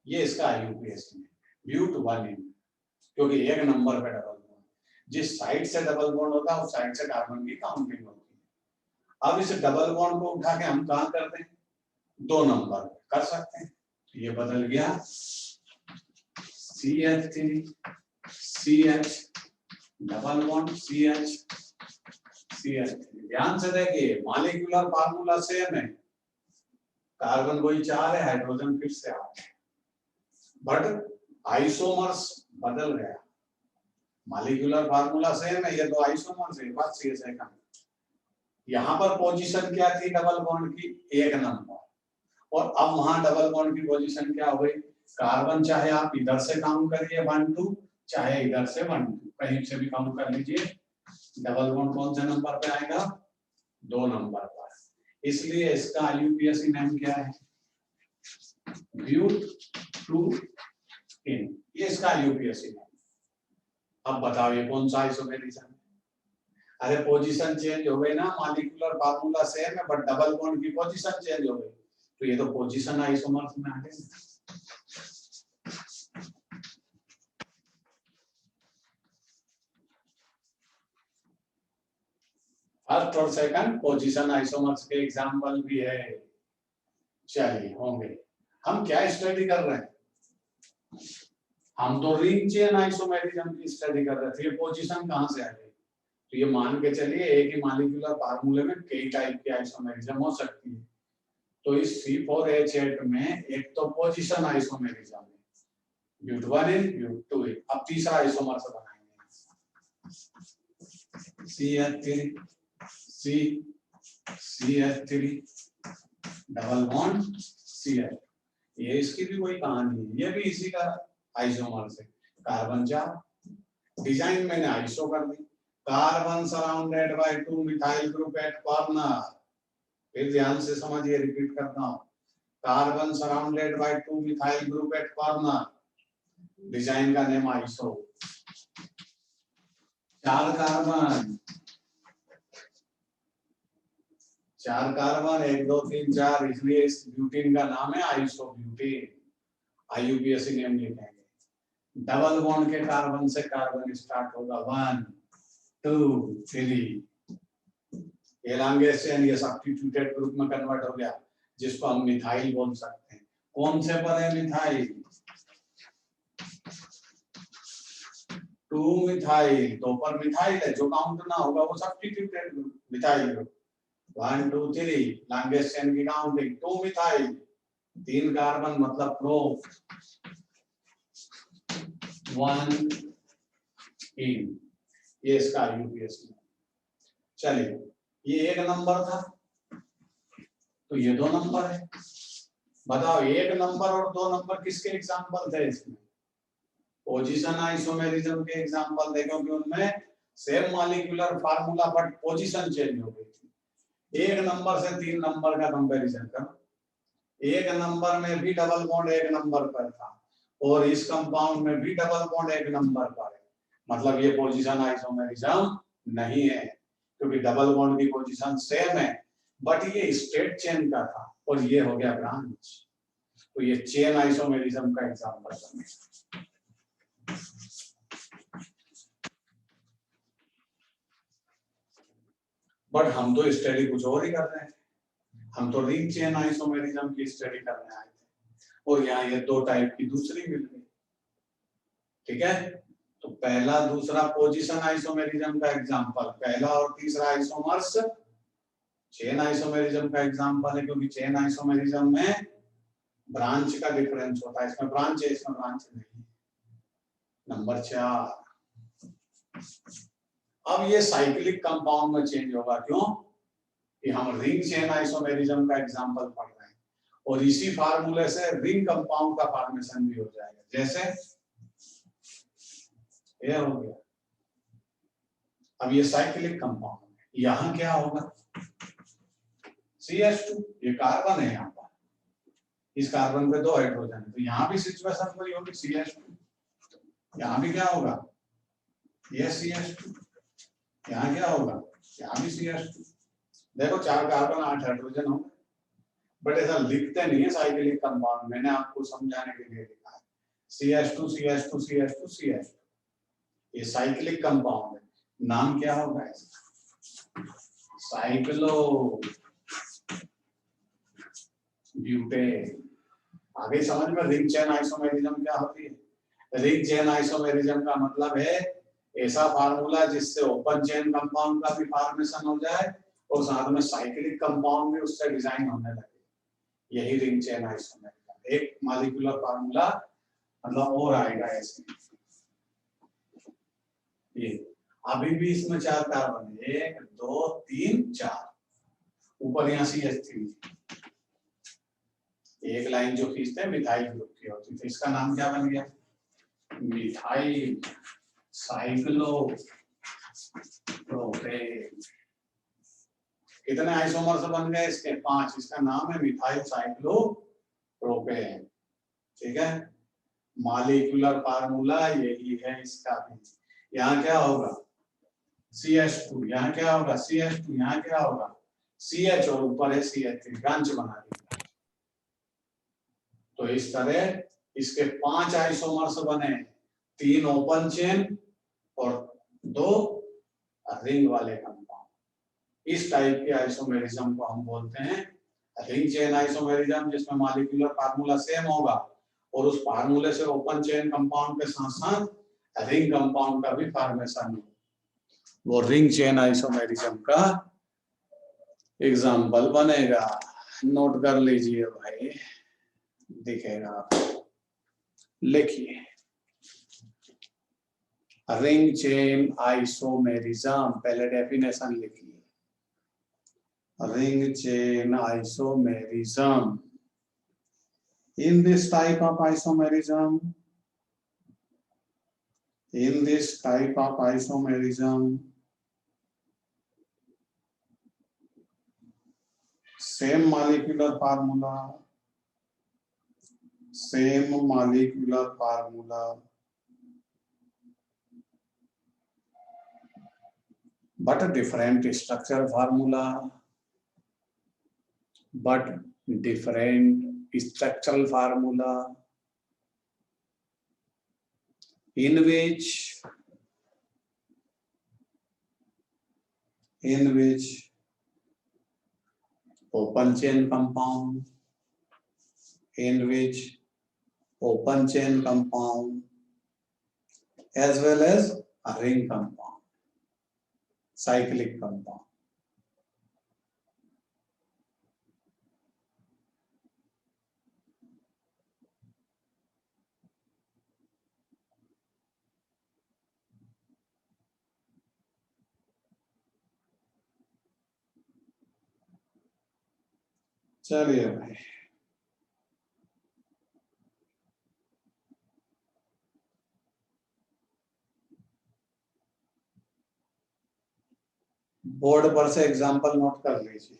ये इसका IUPAC है, ब्यूट 1इन, क्योंकि एक नंबर पे डबल बॉन्ड। जिस साइड से डबल बॉन्ड होता है उस साइड से कार्बन की काउंटिंग होती है। अब इस डबल बॉन्ड को उठा के हम कहां करते हैं? 2 नंबर कर सकते हैं। ये बदल गया CH3 CH double bond CH CH3। ध्यान से देखिए, मॉलिक्यूलर फार्मूला सेम है। कार्बन वही 4 है, हाइड्रोजन फिर से 8 है, बट आइसोमर्स बदल गया। मॉलिक्यूलर फार्मूला सेम है, ये 2 आइसोमर्स है। बात सीरियस है का। यहाँ पर पोजीशन क्या थी डबल बॉन्ड की? 1 नंबर। और अब वहां डबल बॉन्ड की पोजीशन क्या हो गई? कार्बन चाहे आप इधर से काउंट करिए 1 2, चाहे इधर से 1 2, कहीं से भी काउंट कर लीजिए, डबल बॉन्ड कौन से नंबर पे आएगा? 2 नंबर पर। इसलिए इसका IUPAC नेम क्या है? ब्यूट 2इन। ये इसका IUPAC नेम। अब बताओ ये कौन सा आइसोमेरिज्म? अरे पोजीशन चेंज हो गई ना, मॉलिक्यूलर फार्मूला सेम है बट डबल बॉन्ड की पोजीशन चेंज हो गई, तो ये तो पोजीशन आइसोमर्स में आ गए। फर्स्ट और सेकंड पोजीशन आइसोमर्स के एग्जांपल भी है। चलिए होंगे। हम क्या स्टडी कर रहे हैं? हम तो रिंग चेन आइसोमेरिज्म की स्टडी कर रहे थे। ये पोजीशन कहां से आ गई? तो ये मान के चलिए एक ही मॉलिक्यूलर फार्मूले में कई टाइप की आइसोमेरिज्म हो सकती है। तो इस C4H8 में एक तो पोजीशन आइसोमेरिज्म है, ब्यूट 1 इन ब्यूट 2 इन। अब तीसरा आइसोमर से बनाएंगे CH3 डबल बॉन्ड CH। ये इसकी भी कोई कहानी है, ये भी इसी का आइसोमर से। कार्बन 4 डिजाइन मैंने आइसो कर दी। Carbon surrounded by 2 methyl group at corner. फिर ध्यान से समझिए, रिपीट करता हूं। Carbon surrounded by 2 methyl group at corner. Design का नेम आइसो। 4 कार्बन 1 2 3 4, इसलिए इस ब्यूटीन का नाम है आइसो ब्यूटीन। IUPAC नेम लिखेंगे। डबल बॉन्ड के कार्बन से कार्बन स्टार्ट होगा 1 2 3। ये लॉन्गेस्ट चेन ये सब्स्टिट्यूटेड ग्रुप में कन्वर्ट हो गया, जिसको हम मिथाइल बोल सकते हैं। कौन से पर है मिथाइल? 2 मिथाइल। 2 पर मिथाइल है, जो काउंट ना होगा वो substituted group methyl group. 1 2 3 longest chain की काउंटिंग। 2 मिथाइल 3 कार्बन मतलब प्रो 1 इन। ये इसका IUPAC। चलिए ये 1 नंबर था, तो ये 2 नंबर है। बताओ 1 नंबर और 2 नंबर किसके एग्जांपल थे इसमें? पोजीशन आइसोमेरिज्म के एग्जांपल थे, क्योंकि उनमें same molecular formula but position change हो गई थी। 1 नंबर से 3 नंबर का कंपैरिजन करो। 1 नंबर में भी डबल बॉन्ड 1 नंबर पर था, और इस कंपाउंड में भी डबल बॉन्ड 1 नंबर पर है। मतलब ये पोजीशन आइसोमेरिज्म नहीं है, क्योंकि डबल बॉन्ड की पोजीशन सेम है, बट ये स्ट्रेट चेन का था और ये हो गया ब्रांच। तो ये चेन आइसोमेरिज्म का एग्जांपल है। बट हम तो स्टडी कुछ और ही कर रहे हैं। हम तो रिंग चेन आइसोमेरिज्म की स्टडी करने आए थे, और यहाँ ये 2 टाइप की दूसरी मिल गई। ठीक है, तो पहला दूसरा पोजीशन आइसोमेरिज्म का एग्जांपल, पहला और तीसरा आइसोमर्स चेन आइसोमेरिज्म का एग्जांपल है, क्योंकि चेन आइसोमेरिज्म में ब्रांच का डिफरेंस होता है। इसमें ब्रांच है, इसमें ब्रांच नहीं। नंबर 4। अब ये साइक्लिक कंपाउंड में चेंज होगा। क्यों? कि हम रिंग चेन आइसोमेरिज्म का एग्जांपल पढ़ रहे हैं, और इसी फार्मूले से रिंग कंपाउंड का फॉर्मेशन भी हो जाएगा। जैसे ये हो गया। अब ये साइक्लिक कंपाउंड है, यहां क्या होगा? CH2, ये कार्बन है, यहाँ पर इस कार्बन पे 2 हाइड्रोजन है, तो यहाँ भी सिचुएशन वही होगी। CH2 यहाँ भी क्या होगा? ये CH2। यहाँ क्या होगा? यहाँ भी CH2। देखो 4 कार्बन 8 हाइड्रोजन होंगे, बट ऐसा लिखते नहीं है साइक्लिक कंपाउंड। मैंने आपको समझाने के लिए लिखा है CH2 CH2 CH2 CH2। ये साइक्लिक कंपाउंड है। नाम क्या होगा इसका? Cyclo butane. आगे समझ में रिंग चेन आइसोमेरिज्म क्या होती है? रिंग चेन आइसोमेरिज्म का मतलब है ऐसा फार्मूला जिससे ओपन चेन कंपाउंड का भी फॉर्मेशन हो जाए और साथ में साइक्लिक कंपाउंड भी उससे डिजाइन होने लगे। यही रिंग चेन आइसोमेरिज्म। एक मॉलिक्यूलर फार्मूला मतलब और आएगा ऐसे। ये अभी भी इसमें 4 कार्बन है, 1 2 3 4। ऊपर यहाँ CH3, एक लाइन जो खींचते हैं मिथाइल ग्रुप की होती है, तो इसका नाम क्या बन गया? Methyl cyclo propane. कितने आइसोमर्स बन गए इसके? 5। इसका नाम है मिथाइल साइक्लो प्रोपेन। ठीक है, मॉलिक्यूलर फार्मूला यही है इसका भी। यहाँ क्या होगा? CH2, यहाँ क्या होगा? CH2, यहाँ क्या होगा? CH, और ऊपर है CH3, ब्रांच बना दी। तो इस तरह इसके 5 आइसोमर्स बने, 3 ओपन चेन और 2 रिंग वाले कंपाउंड। इस टाइप के आइसोमेरिज्म को हम बोलते हैं रिंग चेन आइसोमेरिज्म, जिसमें मॉलिक्यूलर फार्मूला सेम होगा और उस फार्मूले से ओपन चेन कंपाउंड के साथ साथ रिंग कंपाउंड का भी फॉर्मेशन हो, वो रिंग चेन आइसोमेरिज्म का एग्जाम्पल बनेगा। नोट कर लीजिए भाई, दिखेगा, लिखिए रिंग चेन आइसोमेरिज्म, पहले डेफिनेशन लिखिए। ring chain isomerism. In this type of isomerism, same molecular formula, but a different structure formula, in which open chain compound, as well as a ring compound, cyclic compound. चलिए भाई, board पर से example note कर लीजिए।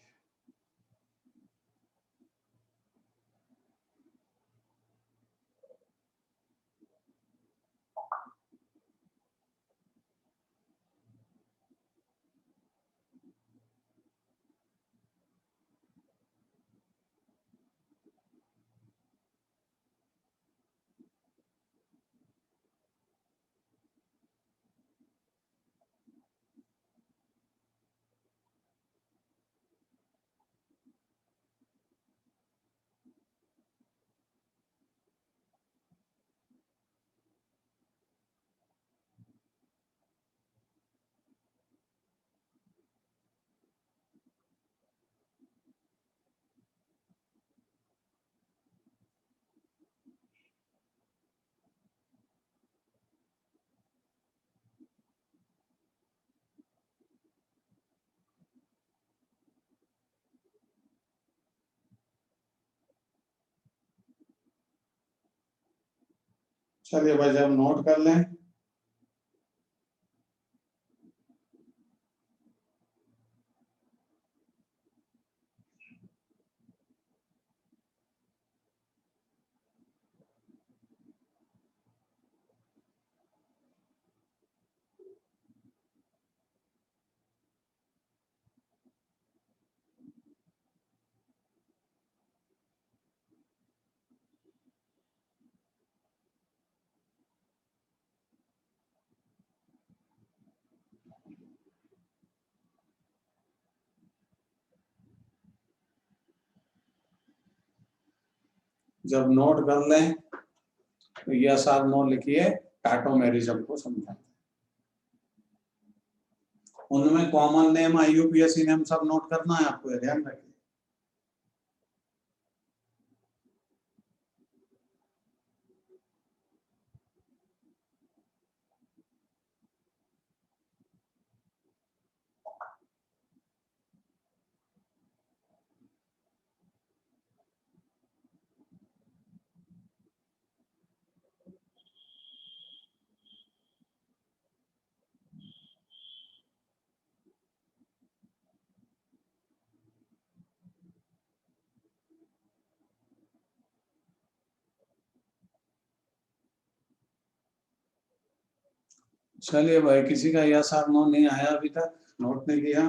चलिए भाई, जब note कर लें, जब नोट कर लें तो यस और नो लिखिए, टाटोमेरिज्म को समझाएं। उनमें कॉमन नेम, IUPAC नेम सब नोट करना है आपको, ध्यान रखिए। चलिए भाई, किसी का यस और नो नहीं आया अभी तक, नोट नहीं किया?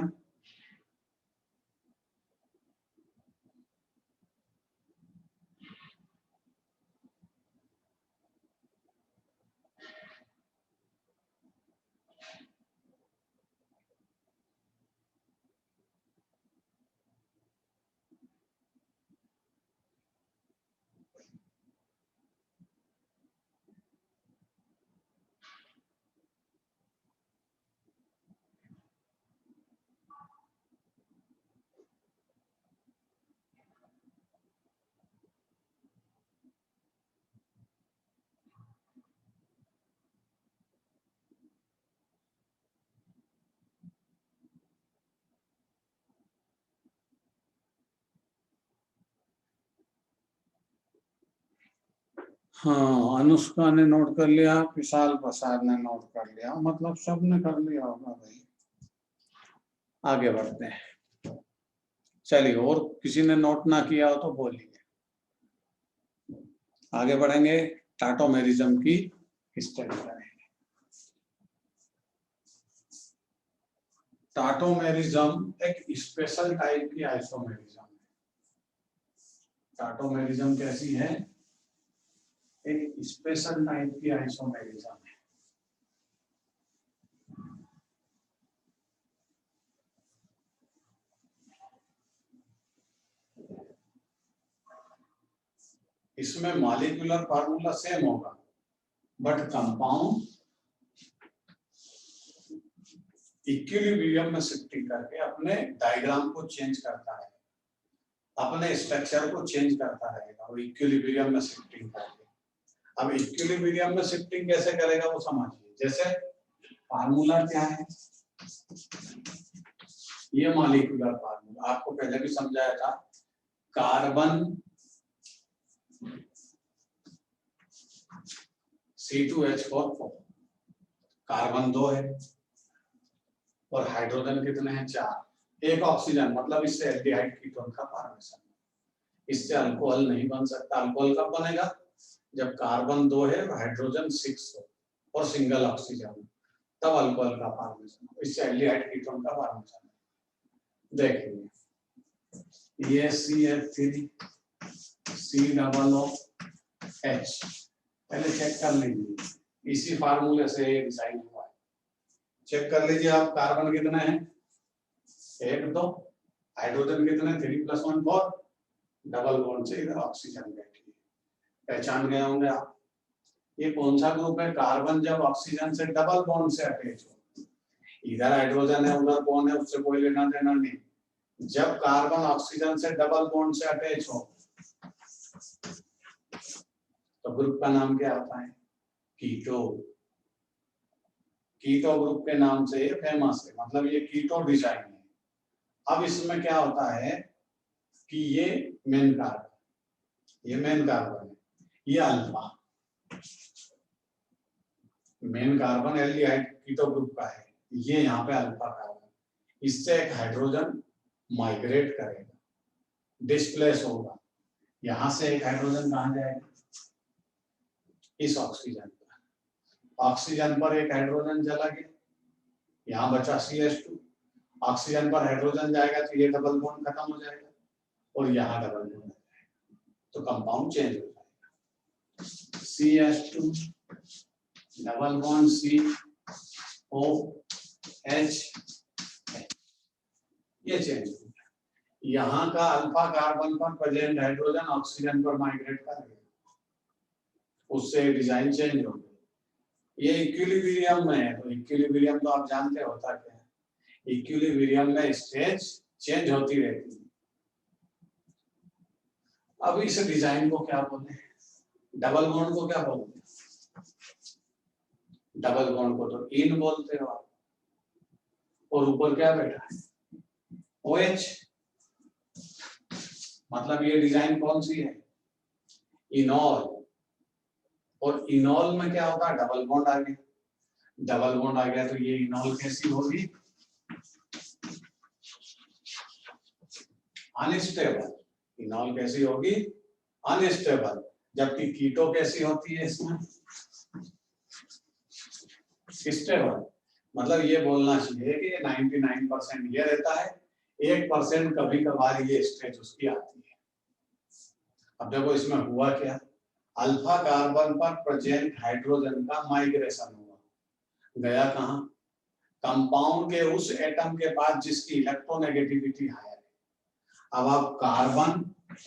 हाँ, अनुष्का ने नोट कर लिया, विशाल प्रसाद ने नोट कर लिया, मतलब सब ने कर लिया होगा भाई। आगे बढ़ते हैं, चलिए, और किसी ने नोट ना किया हो तो बोलिए। आगे बढ़ेंगे, टाटोमेरिज्म की स्टडी करेंगे। टाटोमेरिज्म एक स्पेशल टाइप की आइसोमेरिज्म है। टाटोमेरिज्म कैसी है? एक स्पेशल टाइप की आइसोमेरिज्म है। इसमें मॉलिक्यूलर फार्मूला सेम होगा, बट कंपाउंड इक्विलिब्रियम में शिफ्टिंग करके अपने डायग्राम को चेंज करता है, अपने स्ट्रक्चर को चेंज करता रहेगा, और इक्विलिब्रियम में शिफ्टिंग करके। अब इक्विलिब्रियम में शिफ्टिंग कैसे करेगा वो समझिए। जैसे फार्मूला क्या है, ये मॉलिक्यूलर फार्मूला आपको पहले भी समझाया था। कार्बन C2H4, कार्बन 2 है और हाइड्रोजन कितने हैं? 4। एक ऑक्सीजन, मतलब इससे एल्डिहाइड कीटोन का फॉर्मेशन। इससे अल्कोहल नहीं बन सकता। अल्कोहल कब बनेगा? जब कार्बन 2 है और हाइड्रोजन 6 हो और सिंगल ऑक्सीजन हो, तब अल्कोहल का फॉर्मेशन हो। इससे एल्डिहाइड कीटोन का फॉर्मेशन। देखिए, ये CH3 COOH, पहले चेक कर लीजिए, इसी फार्मूले से ये डिजाइन हुआ है। चेक कर लीजिए आप, कार्बन कितने हैं? 1 2, हाइड्रोजन कितने? 3 + 1 4, डबल बॉन्ड से इधर ऑक्सीजन बैठी है। पहचान गए होंगे आप। ये कौन सा ग्रुप है? कार्बन जब ऑक्सीजन से डबल बॉन्ड से अटैच हो, इधर हाइड्रोजन है उधर कौन है उससे कोई लेना देना नहीं। जब कार्बन ऑक्सीजन से डबल बॉन्ड से अटैच हो तो ग्रुप का नाम क्या होता है? कीटो। कीटो ग्रुप के नाम से ये फेमस है, मतलब ये कीटो डिजाइन है। अब इसमें क्या होता है कि ये मेन कार्बन है, ये alpha. Main carbon aldehyde keto group का है, ये यहाँ पे अल्फा कार्बन। इससे एक हाइड्रोजन माइग्रेट करेगा, डिस्प्लेस होगा। यहां से एक हाइड्रोजन कहां जाएगा? इस ऑक्सीजन पर। ऑक्सीजन पर एक हाइड्रोजन चला गया, यहाँ बचा CH2। ऑक्सीजन पर हाइड्रोजन जाएगा तो ये डबल बॉन्ड खत्म हो जाएगा और यहाँ डबल बॉन्ड हो जाएगा, तो कंपाउंड चेंज हो जाएगा। CH2 डबल बॉन्ड COH, ये चेंज हो गया। यहाँ का अल्फा कार्बन पर प्रेजेंट हाइड्रोजन ऑक्सीजन पर माइग्रेट कर गया, उससे डिजाइन चेंज हो गई। ये इक्विलिब्रियम में है, तो इक्विलिब्रियम तो आप जानते होता क्या है। इक्विलिब्रियम में स्टेज चेंज होती रहती है। अब इस डिजाइन को क्या बोलते हैं? डबल बॉन्ड को क्या बोलते हैं? डबल बॉन्ड को तो इन बोलते हो आप, और ऊपर क्या बैठा है? OH। मतलब ये डिजाइन कौन सी है? इनॉल। और इनॉल में क्या होता है? डबल बॉन्ड आ गया। डबल बॉन्ड आ गया तो ये इनॉल कैसी होगी? अनस्टेबल। इनॉल कैसी होगी? अनस्टेबल। जबकि कीटो कैसी होती है इसमें? स्टेबल। मतलब ये बोलना चाहिए कि ये 99% ये रहता है, 1% कभी कभार ये स्टेज उसकी आती है। अब देखो इसमें हुआ क्या? अल्फा कार्बन पर प्रेजेंट हाइड्रोजन का माइग्रेशन हुआ, गया कहां? कंपाउंड के उस एटम के पास जिसकी इलेक्ट्रोनेगेटिविटी हायर है। अब आप कार्बन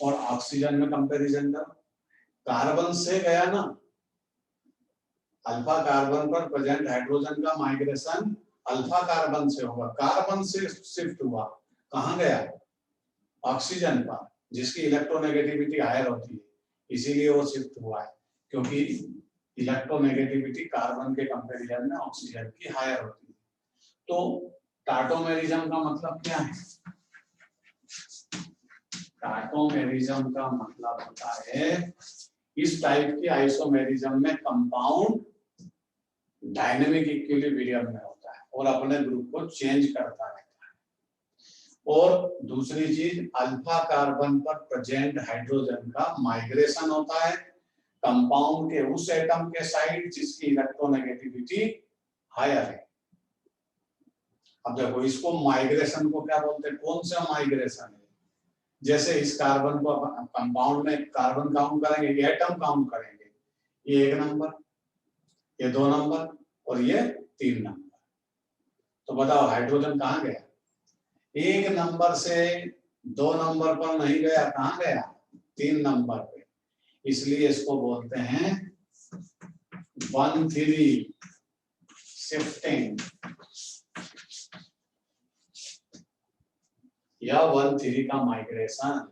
और ऑक्सीजन में कंपैरिजन करो, कार्बन से गया ना, अल्फा कार्बन पर प्रेजेंट हाइड्रोजन का माइग्रेशन अल्फा कार्बन से होगा, कार्बन से शिफ्ट हुआ, कहां गया? ऑक्सीजन पर, जिसकी इलेक्ट्रोनेगेटिविटी हायर होती है, इसीलिए वो शिफ्ट हुआ है, क्योंकि इलेक्ट्रोनेगेटिविटी कार्बन के कंपैरिजन में ऑक्सीजन की हायर होती है। तो टाटोमेरिज्म का मतलब क्या है? टाटोमेरिज्म का मतलब होता है इस टाइप की आइसोमेरिज्म में कंपाउंड डायनेमिक इक्विलिब्रियम में होता है और अपने ग्रुप को चेंज करता रहता है। और दूसरी चीज, अल्फा कार्बन पर प्रेजेंट हाइड्रोजन का माइग्रेशन होता है कंपाउंड के उस एटम के साइड जिसकी इलेक्ट्रोनेगेटिविटी हायर है। अब देखो, इसको माइग्रेशन को क्या बोलते हैं, कौन सा माइग्रेशन है? जैसे इस कार्बन को कंपाउंड में कार्बन काउंट करेंगे, एटम काउंट करेंगे, ये 1 नंबर, ये 2 नंबर और ये 3 नंबर। तो बताओ हाइड्रोजन कहाँ गया? 1 नंबर से 2 नंबर पर नहीं गया, कहाँ गया? 3 नंबर पे। इसलिए इसको बोलते हैं 1-3 शिफ्टिंग या 1-3 का माइग्रेशन।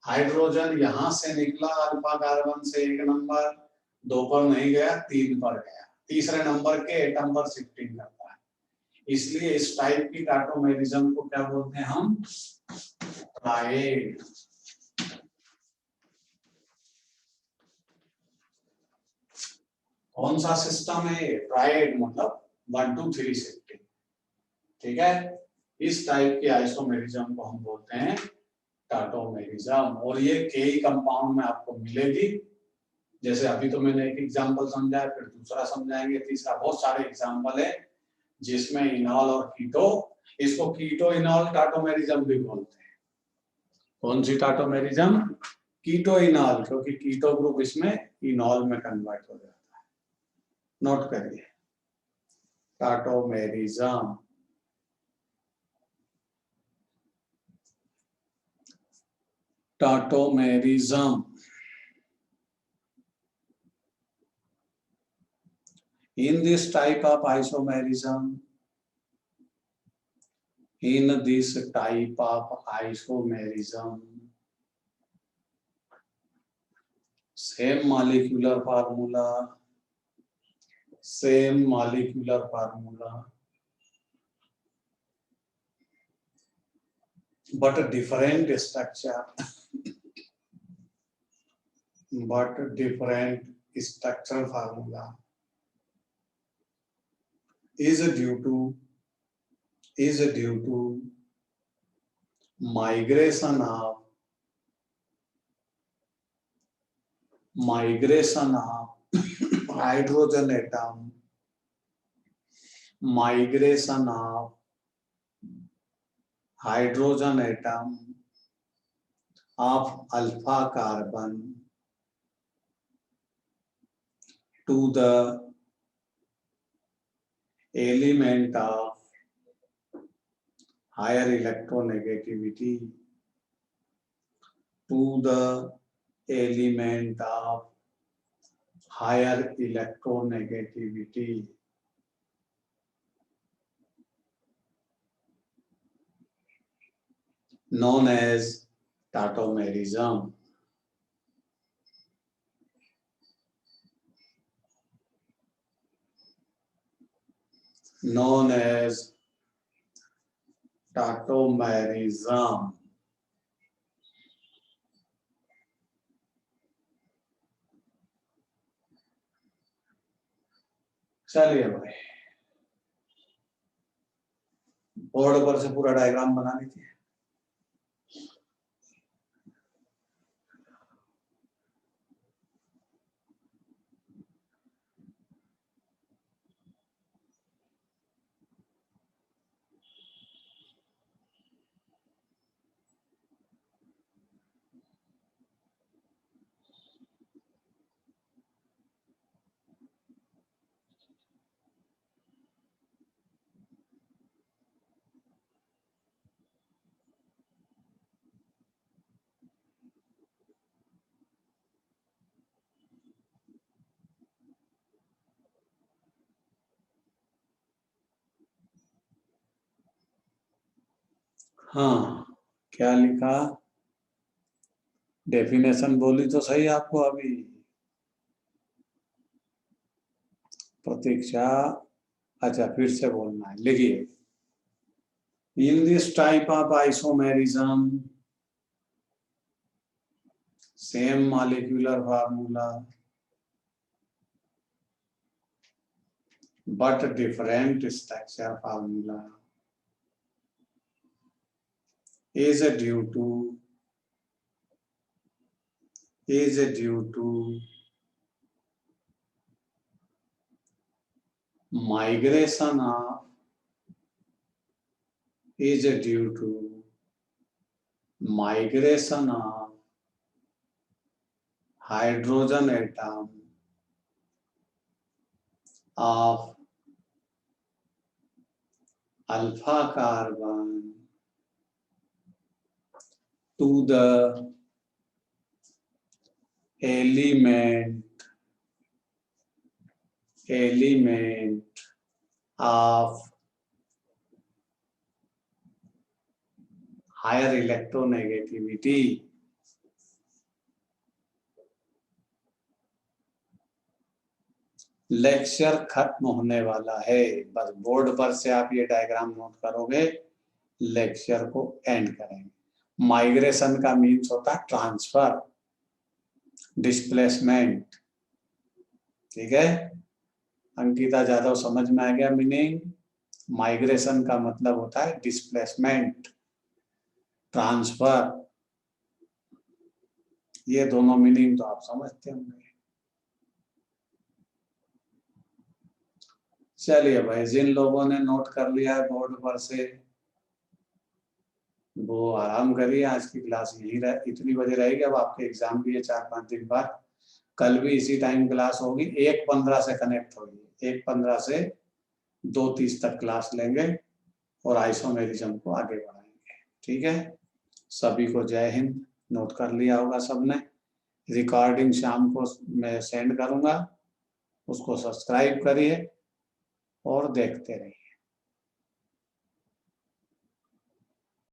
हाइड्रोजन यहां से निकला अल्फा कार्बन से 1 नंबर, 2 पर नहीं गया, 3 पर गया, तीसरे नंबर के एटम पर शिफ्टिंग करता है। इसलिए इस टाइप की टाटोमेरिज्म को क्या बोलते हैं हम? ट्रायड। कौन सा सिस्टम है ये? ट्रायड, मतलब 1 2 3 शिफ्टिंग। ठीक है, इस टाइप के आइसोमेरिज्म को हम बोलते हैं टाटोमेरिज्म। और ये कई कंपाउंड में आपको मिलेगी। जैसे अभी तो मैंने एक एग्जांपल समझाया, फिर दूसरा समझाएंगे, तीसरा, बहुत सारे एग्जांपल है जिसमें इनॉल और कीटो, इसको कीटो इनॉल टाटोमेरिज्म भी बोलते हैं। कौन सी टाटोमेरिज्म? कीटो इनॉल, क्योंकि कीटो ग्रुप इसमें इनॉल में कन्वर्ट हो जाता है। नोट करिए, tautomerism. Tautomerism. In this type of isomerism, same molecular formula, but a different structure, structural formula is due to migration of hydrogen atom, of alpha carbon to the element of higher electronegativity, to the element of higher electronegativity. Known as tautomerism. Known as tautomerism. चलिए भाई, board पर से पूरा diagram बना लीजिए। हाँ, क्या लिखा? डेफिनेशन बोली तो सही आपको अभी। प्रतीक्षा, अच्छा फिर से बोलना है, लिखिए। In this type of isomerism, same molecular formula but different structure formula is due to migration of hydrogen atom of alpha carbon to the element of higher electronegativity. Lecture खत्म होने वाला है, बस बोर्ड पर से आप ये डायग्राम नोट करोगे, लेक्चर को एंड करेंगे। माइग्रेशन का मीन्स होता है ट्रांसफर, डिस्प्लेसमेंट। ठीक है, अंकिता जादव समझ में आ गया मीनिंग? माइग्रेशन का मतलब होता है डिस्प्लेसमेंट, ट्रांसफर। ये दोनों मीनिंग तो आप समझते होंगे। चलिए भाई, जिन लोगों ने नोट कर लिया है बोर्ड पर से वो आराम करिए। आज की क्लास इतनी बजे रहेगी। अब आपके एग्जाम भी है 4-5 दिन बाद। कल भी इसी टाइम क्लास होगी। 1:15 से कनेक्ट होगी। 1:15 से 2:30 तक क्लास लेंगे और आइसोमेरिज्म को आगे बढ़ाएंगे। ठीक है, सभी को जय हिंद। नोट कर लिया होगा सबने। रिकॉर्डिंग शाम को मैं सेंड करूंगा, उसको सब्सक्राइब करिए और देखते रहिए।